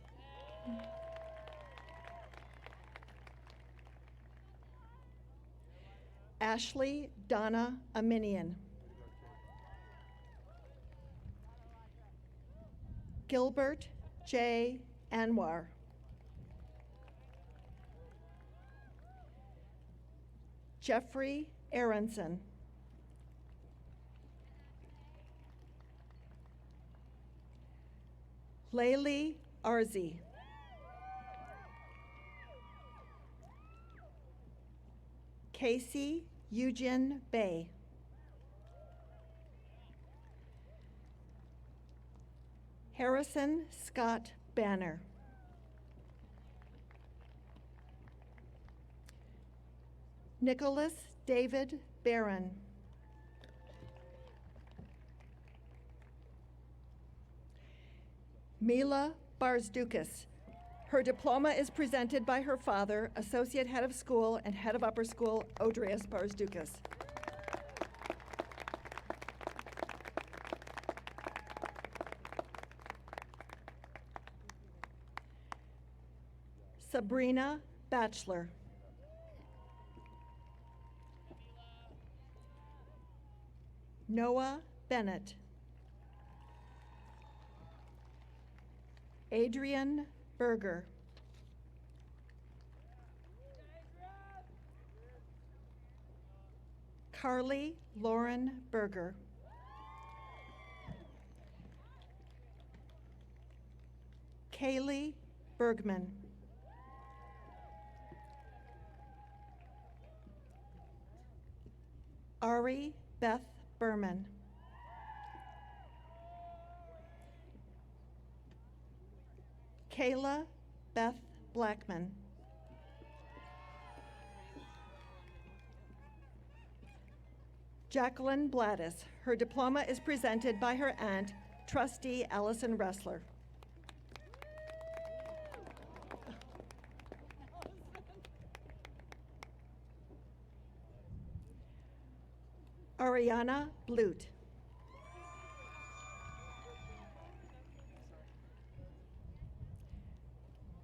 Ashley Donna Aminian. Gilbert J. Anwar. Jeffrey Aronson. Layli Arzi. Casey Eugen Bay. Harrison Scott Banner. Nicholas David Barron. Mila Barsdukas. Her diploma is presented by her father, Associate Head of School and Head of Upper School, Odrius Barsdukas. Sabrina Batchelor. Noah Bennett. Adrian Berger. Carly Lauren Berger. Kaylee Bergman. Ari Beth Berman. Kayla Beth Blackman. Jacqueline Blattis. Her diploma is presented by her aunt, Trustee Allison Ressler. Ariana Blute.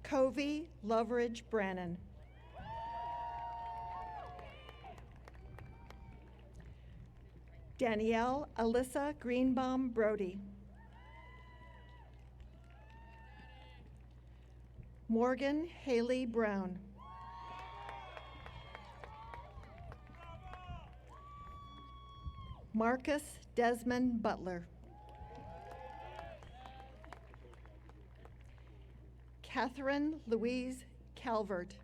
Covey Loveridge Brannon. Danielle Alyssa Greenbaum Brody. Morgan Haley Brown. Marcus Desmond Butler. Catherine Louise Calvert.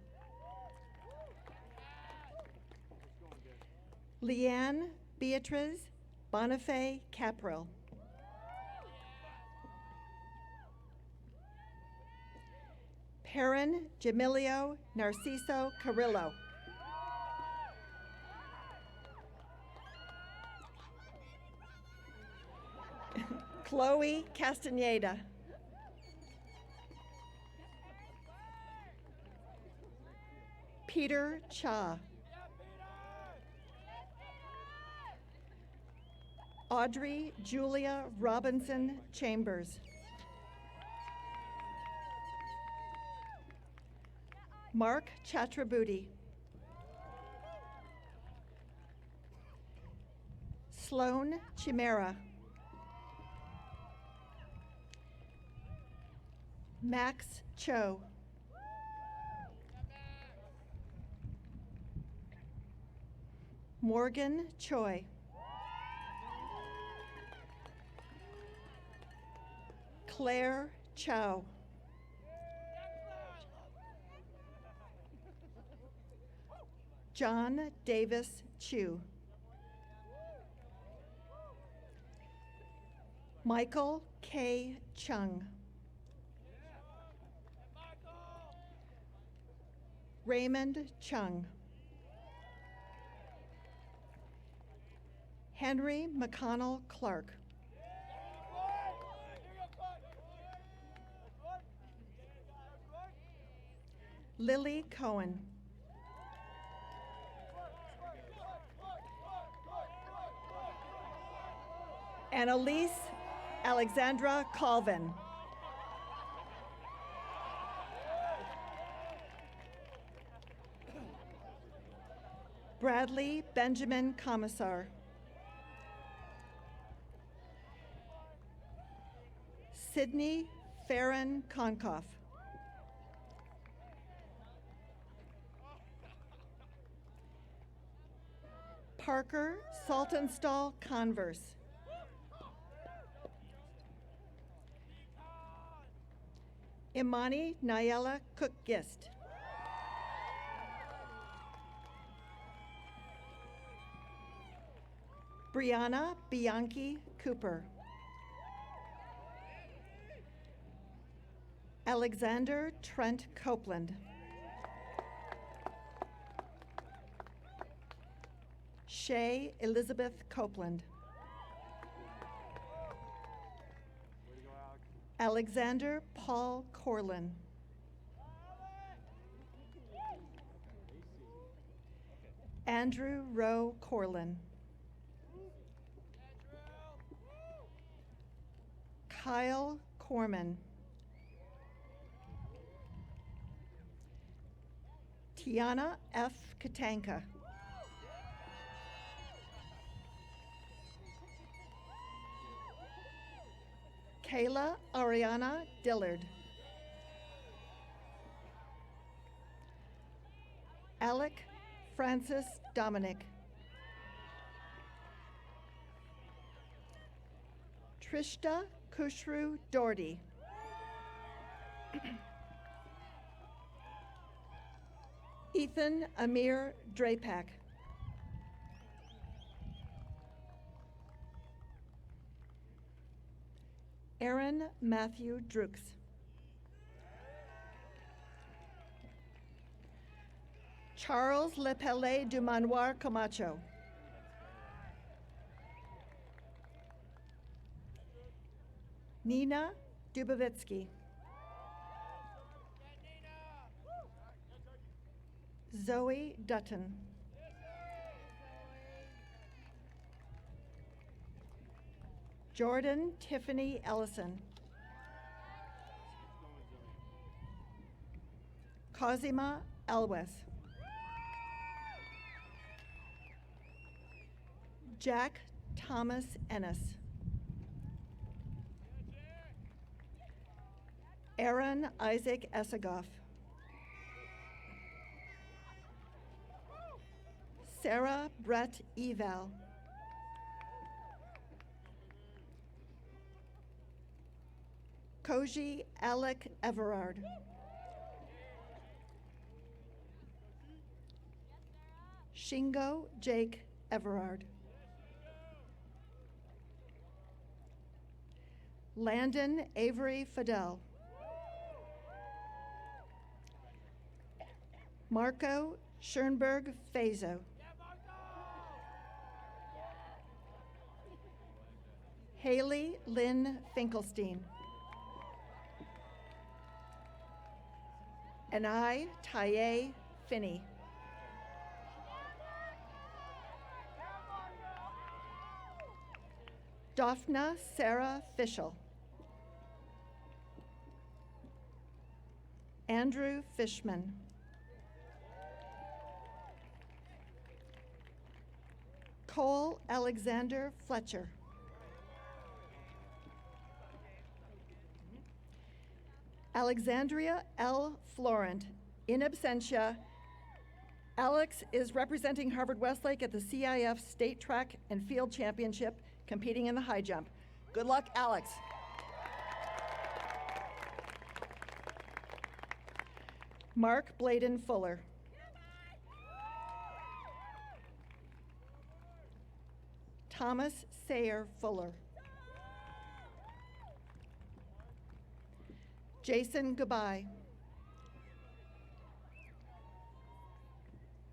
Leanne Beatriz Bonifay Capril. Perrin Jamilio Narciso Carrillo. Chloe Castaneda. Peter Cha. Audrey Julia Robinson Chambers. Mark Chakrabuti. Sloan Chimera. Max Cho. Morgan Choi. Claire Chow. John Davis Chu. Michael K. Chung. Raymond Chung. Henry McConnell Clark. Lily Cohen. Annalise Alexandra Colvin. Bradley Benjamin Commissar. Sydney Farron Konkoff. Parker Saltonstall Converse. Imani Nayela Cook-Gist. Brianna Bianchi Cooper. Alexander Trent Copeland. Shay Elizabeth Copeland. Alexander Paul Corlin. Andrew Rowe Corlin. Kyle Corman. Tiana F. Katanka. Kayla Ariana Dillard. Alec Francis Dominic. Trishta Kushru Doherty. Ethan Amir Drapak. Aaron Matthew Drooks. Charles Lepelle du Manoir Camacho. Nina Dubovitsky. Zoe Dutton. Jordan Tiffany Ellison. Cosima Elwes. Jack Thomas Ennis. Aaron Isaac Essagoff. Sarah Brett Eval. Koji Alec Everard. Shingo Jake Everard. Landon Avery Fidel. Marco Schoenberg Fazo. Haley Lynn Finkelstein. And I, Taye Finney. Daphna Sarah Fischel. Andrew Fishman. Cole Alexander Fletcher. Alexandria L. Florent. In absentia, Alex is representing Harvard Westlake at the CIF State Track and Field Championship, competing in the high jump. Good luck, Alex. Mark Bladen Fuller. Thomas Sayer Fuller. Jason Goodbye.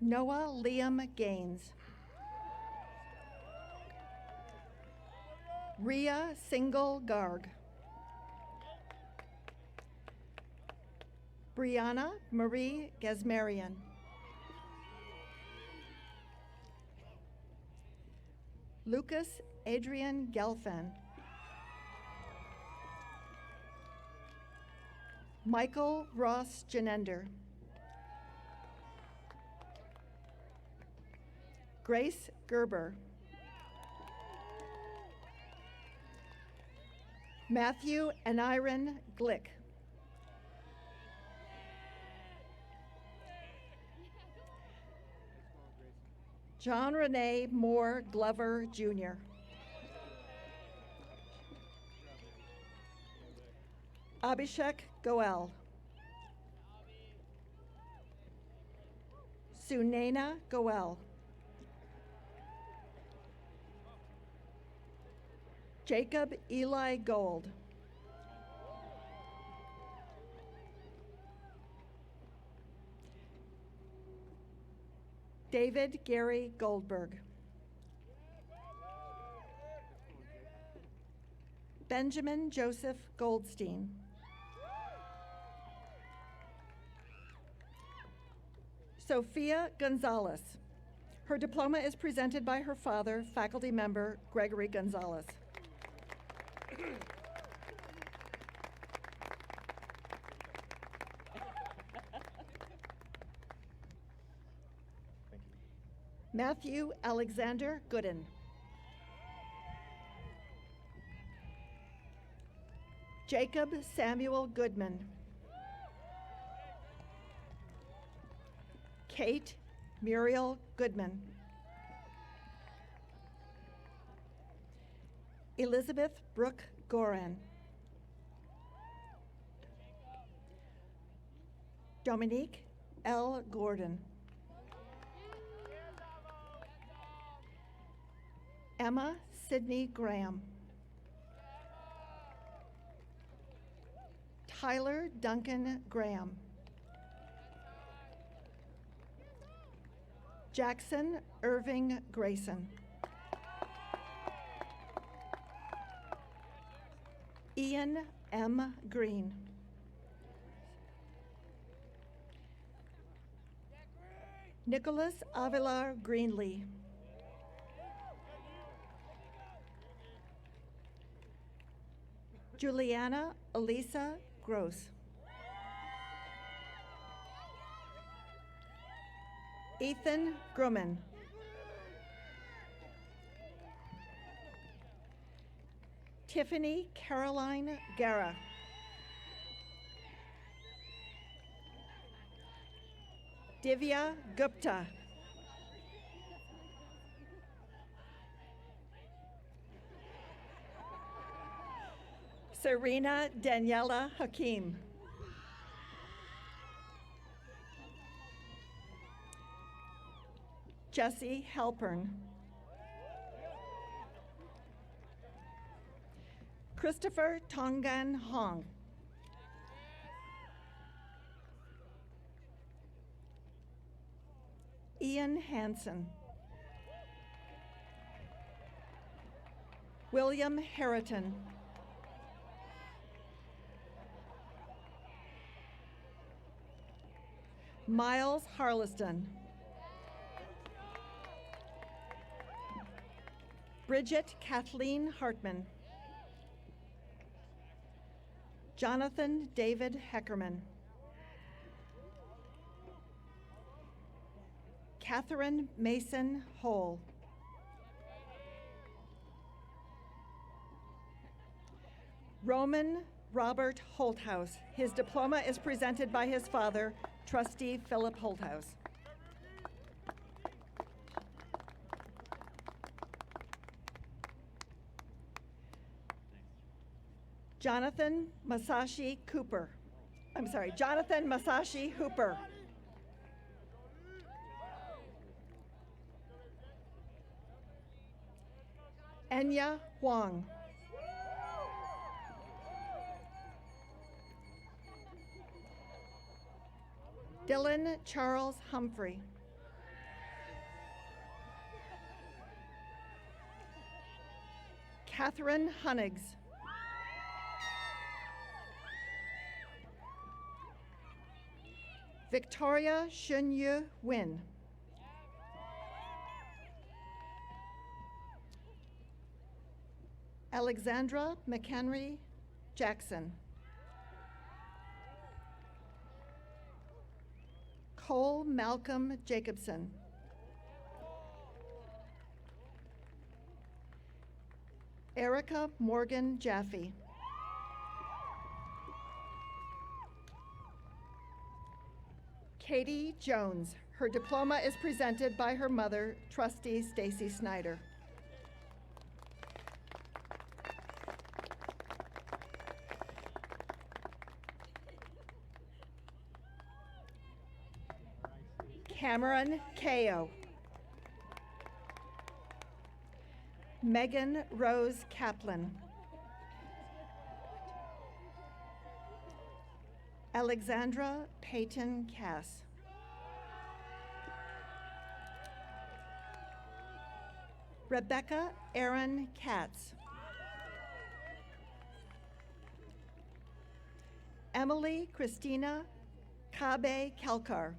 Noah Liam Gaines. Ria Single Garg. Brianna Marie Gazmarian. Lucas Adrian Gelfen. Michael Ross Janender. Grace Gerber. Matthew Anirin Glick. John Renee Moore Glover, Jr. Abhishek Goel. Sunena Goel. Jacob Eli Gold. David Gary Goldberg. Benjamin Joseph Goldstein. Sophia Gonzalez. Her diploma is presented by her father, faculty member Gregory Gonzalez. Matthew Alexander Gooden. Jacob Samuel Goodman. Kate Muriel Goodman. Elizabeth Brooke Goran. Dominique L. Gordon. Emma Sidney Graham. Tyler Duncan Graham. Jackson Irving Grayson. Ian M. Green. Nicholas Avilar Greenlee. Juliana Elisa Gross. Ethan Grumman. Tiffany Caroline Guerra. Divya Gupta. Serena Daniela Hakim. Jesse Halpern. Christopher Tongan Hong. Ian Hansen. William Harriton. Miles Harleston. Bridget Kathleen Hartman. Jonathan David Heckerman. Catherine Mason Hole. Roman Robert Holthouse. His diploma is presented by his father, Trustee Philip Holthouse. Jonathan Masashi Hooper. Enya Huang. Dylan Charles Humphrey. Catherine Hunnigs. Victoria Shunyu Win. Alexandra McHenry Jackson. Cole Malcolm Jacobson. Erica Morgan Jaffe. Katie Jones. Her diploma is presented by her mother, Trustee Stacy Snyder. Cameron Kao. Megan Rose Kaplan. Alexandra Peyton Cass. Rebecca Erin Katz. Emily Christina Kabe Kelkar.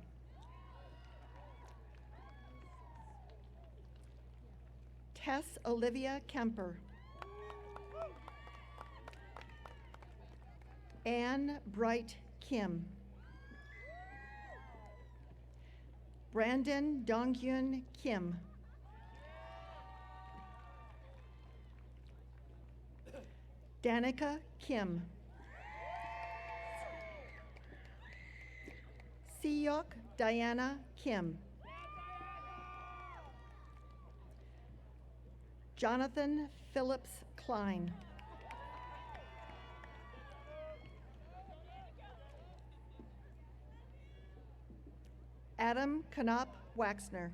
Tess Olivia Kemper. Anne Bright Kim. Brandon Donghyun Kim. Danica Kim. Siyok Diana Kim. Jonathan Phillips Klein. Adam Knop Waxner.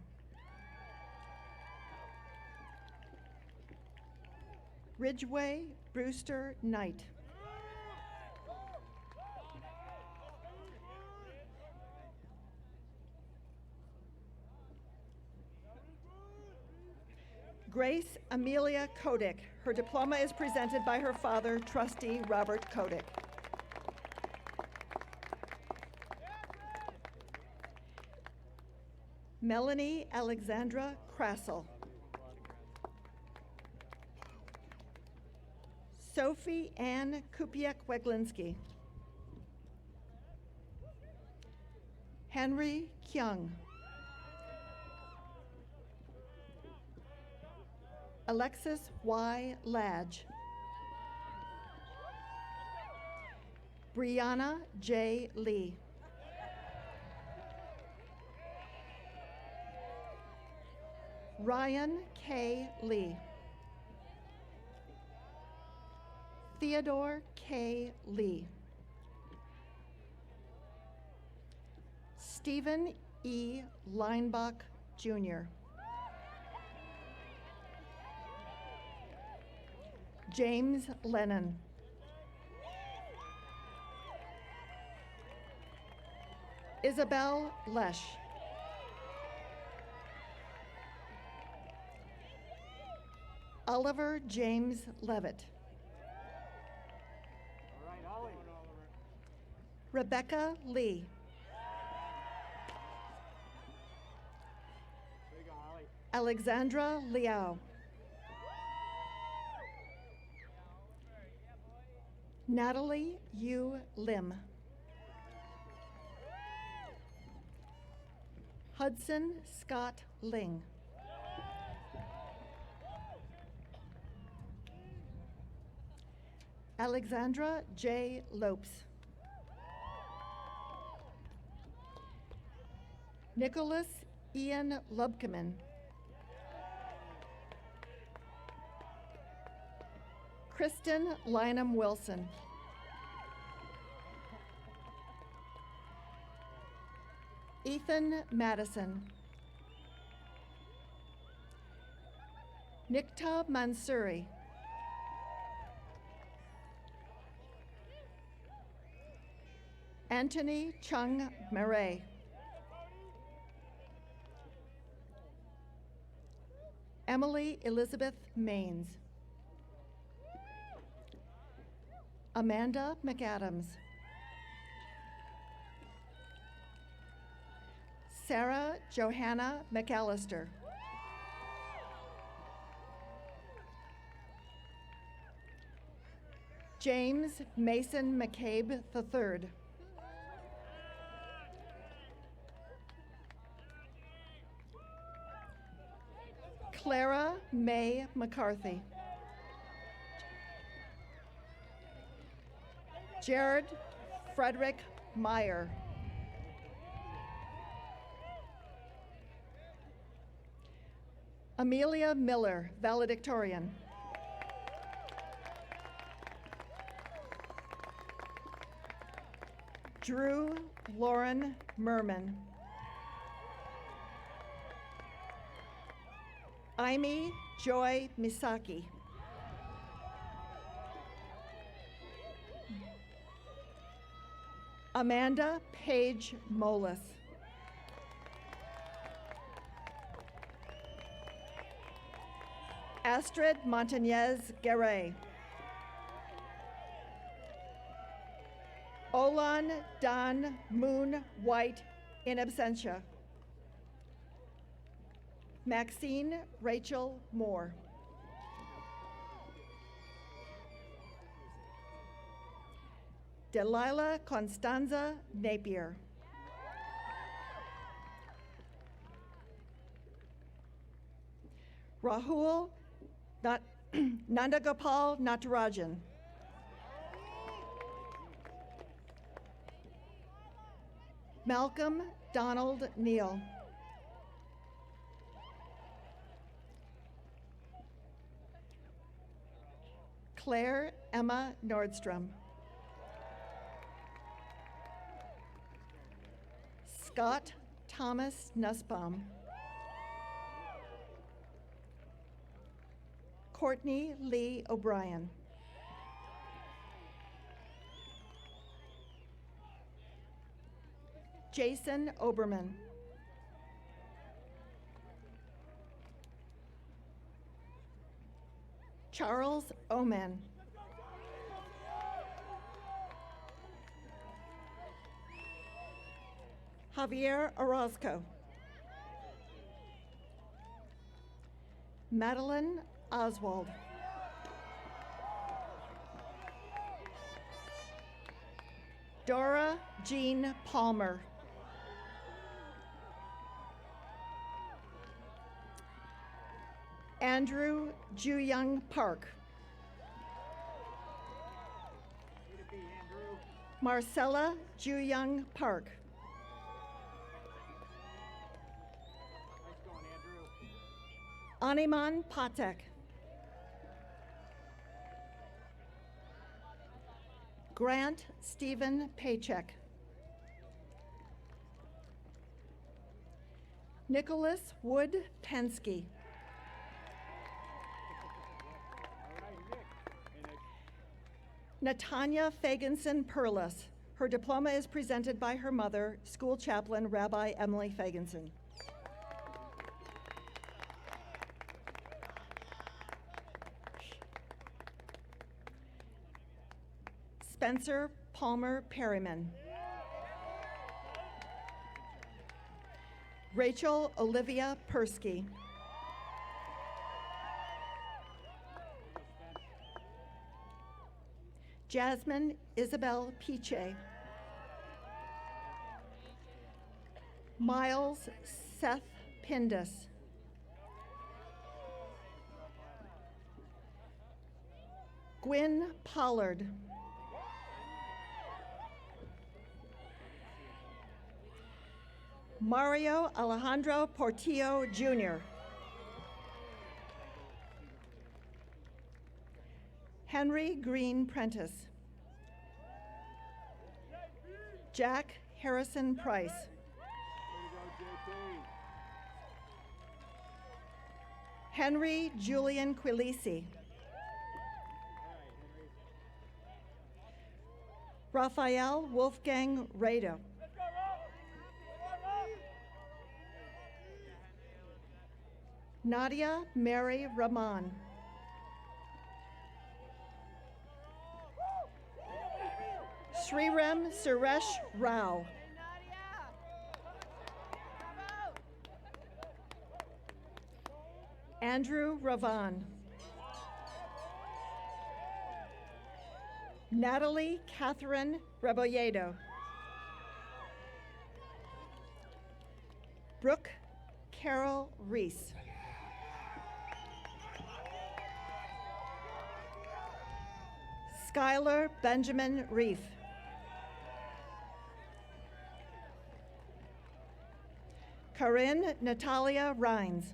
Ridgeway Brewster Knight. Grace Amelia Kodik. Her diploma is presented by her father, Trustee Robert Kodik. Melanie Alexandra Krassel. Sophie Ann Kupiak-Weglinski. Henry Kyung. Alexis Y. Ladge. Brianna J. Lee. Ryan K. Lee. Theodore K. Lee. Stephen E. Leinbach, Jr. James Lennon. Isabel Lesh. Oliver James Levitt. Rebecca Lee. Alexandra Liao. Natalie Yu Lim. Hudson Scott Ling. Alexandra J. Lopes. Nicholas Ian Lubkeman. Kristen Lynham Wilson. Ethan Madison. Nikta Mansuri. Anthony Chung Murray. Emily Elizabeth Maines. Amanda McAdams. Sarah Johanna McAllister. James Mason McCabe III. Clara May McCarthy. Jared Frederick Meyer. Amelia Miller, valedictorian. Drew Lauren Merman. Aimee Joy Misaki. Amanda Page Molis. Astrid Montañez Garay. Olan Don Moon White in absentia. Maxine Rachel Moore. Delilah Constanza Napier. Rahul Nandagopal Natarajan. Malcolm Donald Neal. Claire Emma Nordstrom. Scott Thomas Nussbaum. Courtney Lee O'Brien. Jason Oberman. Charles Oman. Javier Orozco. Madeline Oswald. Dora Jean Palmer. Andrew Ju-Young Park. Marcella Ju-Young Park. Animan Patek. Grant Stephen Paycheck. Nicholas Wood Pensky. Natanya Fagenson Perlis. Her diploma is presented by her mother, school chaplain Rabbi Emily Fagenson. Spencer Palmer Perryman. Rachel Olivia Persky. Jasmine Isabel Piche. Miles Seth Pindus. Gwyn Pollard. Mario Alejandro Portillo Jr. Henry Green Prentice. Jack Harrison Price. Henry Julian Quilisi. Raphael Wolfgang Rado. Nadia Mary Rahman. Srirem Suresh Rao. Andrew Ravan. Natalie Catherine Rebolledo. Brooke Carol Reese. Skylar Benjamin Reef. Corinne Natalia Rhines.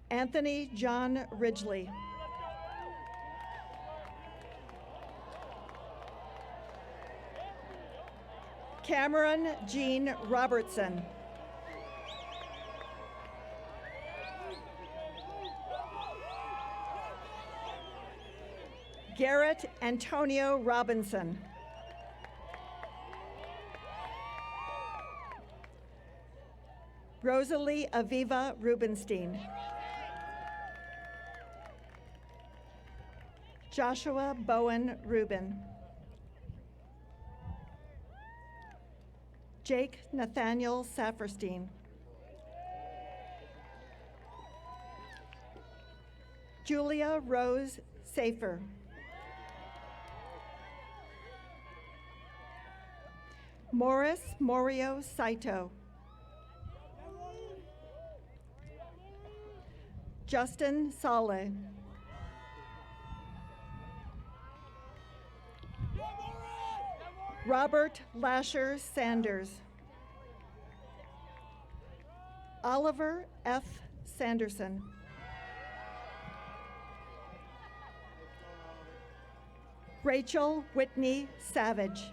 Anthony John Ridgely. Cameron Jean Robertson. Garrett Antonio Robinson. Rosalie Aviva Rubenstein. Joshua Bowen Rubin. Jake Nathaniel Saferstein. Julia Rose Safer. Morris Morio Saito. Justin Saleh. Robert Lasher Sanders. Oliver F. Sanderson. Rachel Whitney Savage.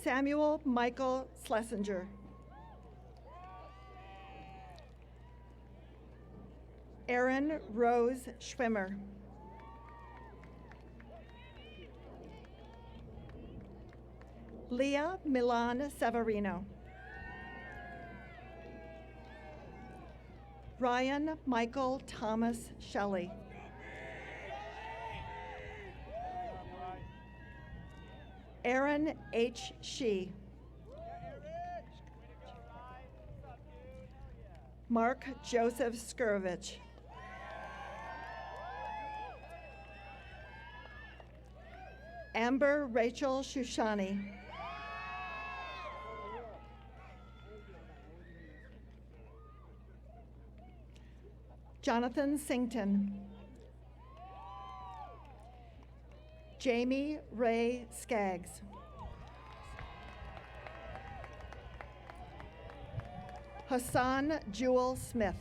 Samuel Michael Schlesinger. Erin Rose Schwimmer. Leah Milan Severino. Ryan Michael Thomas Shelley. Aaron H. Shee. Mark Joseph Skurovich. Amber Rachel Shushani. Jonathan Sington. Jamie Ray Skaggs. Hassan Jewel Smith.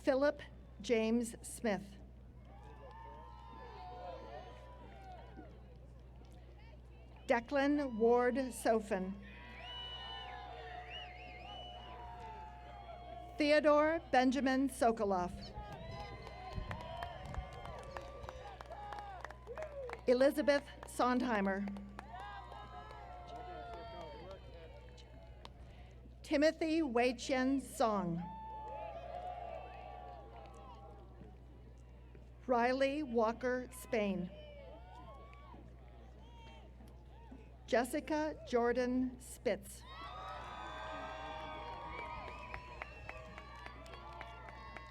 Philip James Smith. Declan Ward Sofin. Theodore Benjamin Sokolov. Elizabeth Sondheimer. Timothy Wei-Chen Song. Riley Walker Spain. Jessica Jordan Spitz.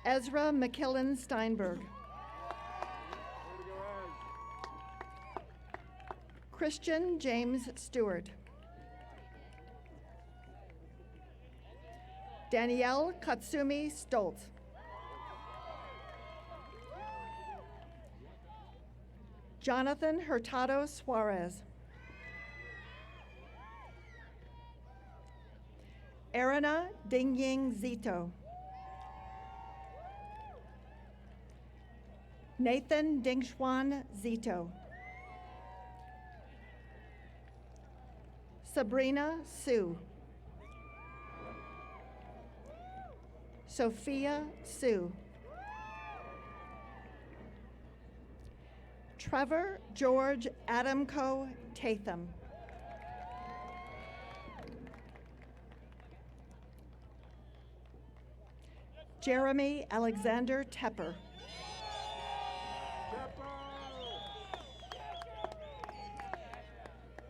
Ezra McKillen Steinberg. Christian James Stewart. Danielle Katsumi Stoltz. Jonathan Hurtado Suarez. Erina Dingying Zito. Nathan Dingxuan Zito. Sabrina Sue. Sophia Sue. Trevor George Adamco Tatham. Jeremy Alexander Tepper.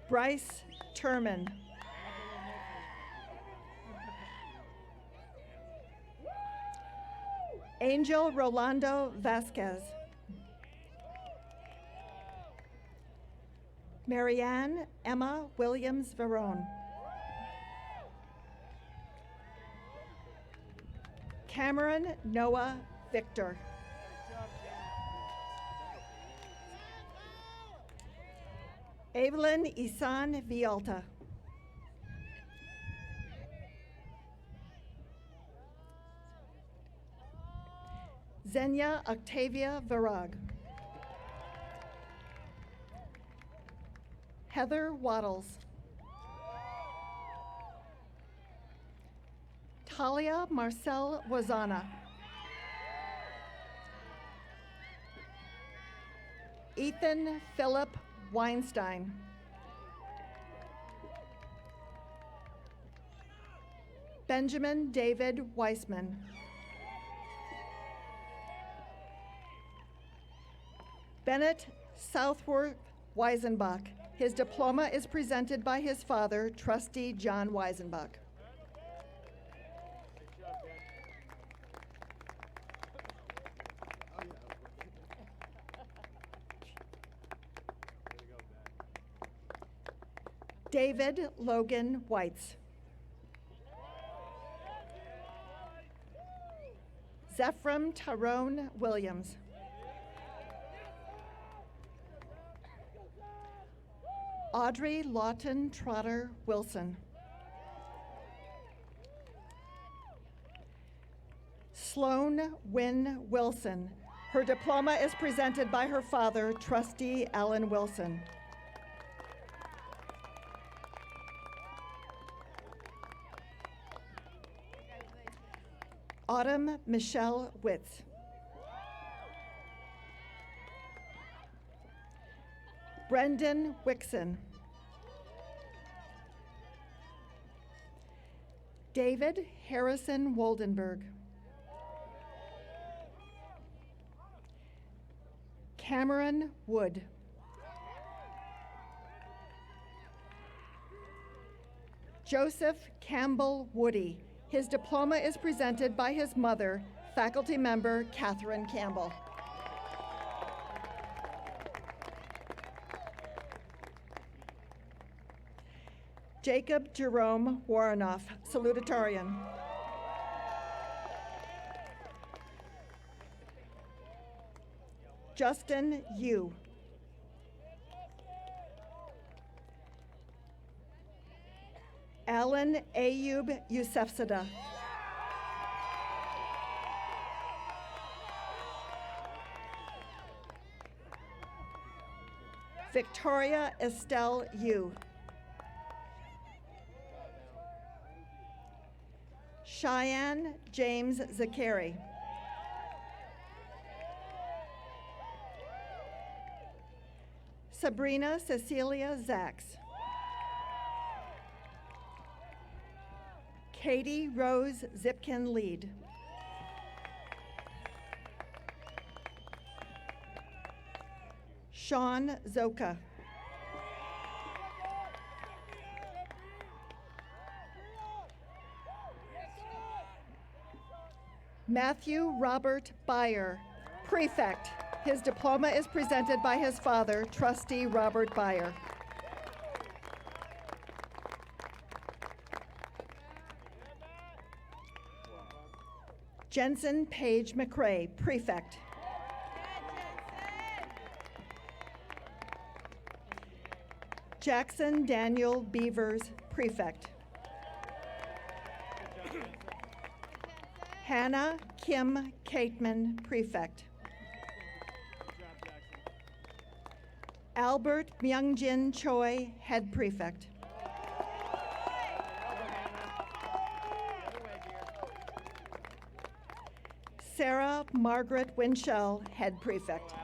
Bryce Turman. Angel Rolando Vasquez. Marianne Emma Williams Verone. Cameron Noah Victor. Evelyn Isan Vialta. Xenia Octavia Virag. Heather Waddles. Talia Marcel Wazana. Ethan Philip Weinstein. Benjamin David Weissman. Bennett Southworth Weisenbach. His diploma is presented by his father, Trustee John Weisenbach. David Logan Whites. Zephram Tyrone Williams. Audrey Lawton Trotter Wilson. Sloan Wynne Wilson. Her diploma is presented by her father, Trustee Alan Wilson. Autumn Michelle Witz. Brendan Wixon. David Harrison Woldenberg. Cameron Wood. Joseph Campbell Woody. His diploma is presented by his mother, faculty member Catherine Campbell. Jacob Jerome Warrenoff, Salutatorian. Justin Yu. Alan Ayub Yousefzadeh. Victoria Estelle Yu. Cheyenne James Zakari. Sabrina Cecilia Zacks. Katie Rose Zipkin Lead. Sean Zoka. Matthew Robert Byer, Prefect. His diploma is presented by his father, Trustee Robert Byer. Jensen Page McRae, Prefect. Jackson Daniel Beavers, Prefect. Hannah Kim Cateman, Prefect. Albert Myungjin Choi, Head Prefect. Sarah Margaret Winchell, Head Prefect.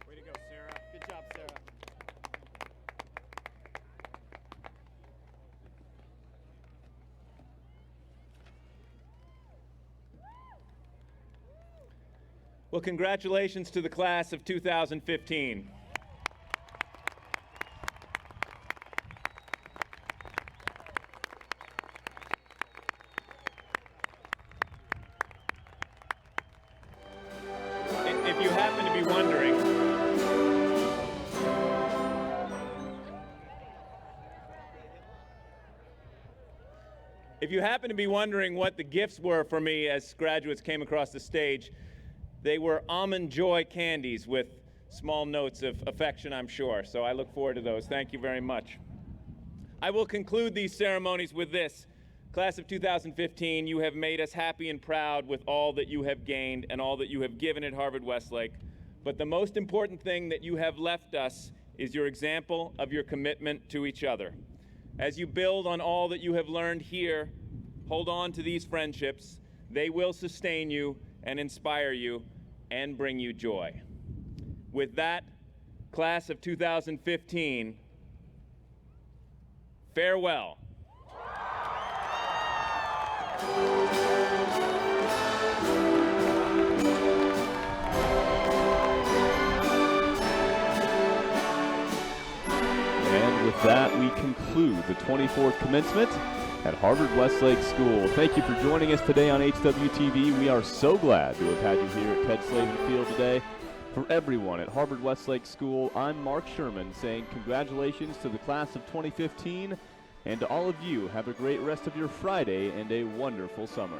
Way to go, Sarah. Good job, Sarah. Well, congratulations to the class of 2015. If you happen to be wondering, what the gifts were for me as graduates came across the stage, they were almond joy candies with small notes of affection, I'm sure. So I look forward to those. Thank you very much. I will conclude these ceremonies with this. Class of 2015, you have made us happy and proud with all that you have gained and all that you have given at Harvard-Westlake. But the most important thing that you have left us is your example of your commitment to each other. As you build on all that you have learned here, hold on to these friendships. They will sustain you and inspire you and bring you joy. With that, class of 2015, farewell. And with that, we conclude the 24th commencement at Harvard-Westlake School. Thank you for joining us today on HWTV. We are so glad to have had you here at Ted Slavin Field today. For everyone at Harvard-Westlake School, I'm Mark Sherman saying congratulations to the class of 2015, and to all of you, have a great rest of your Friday and a wonderful summer.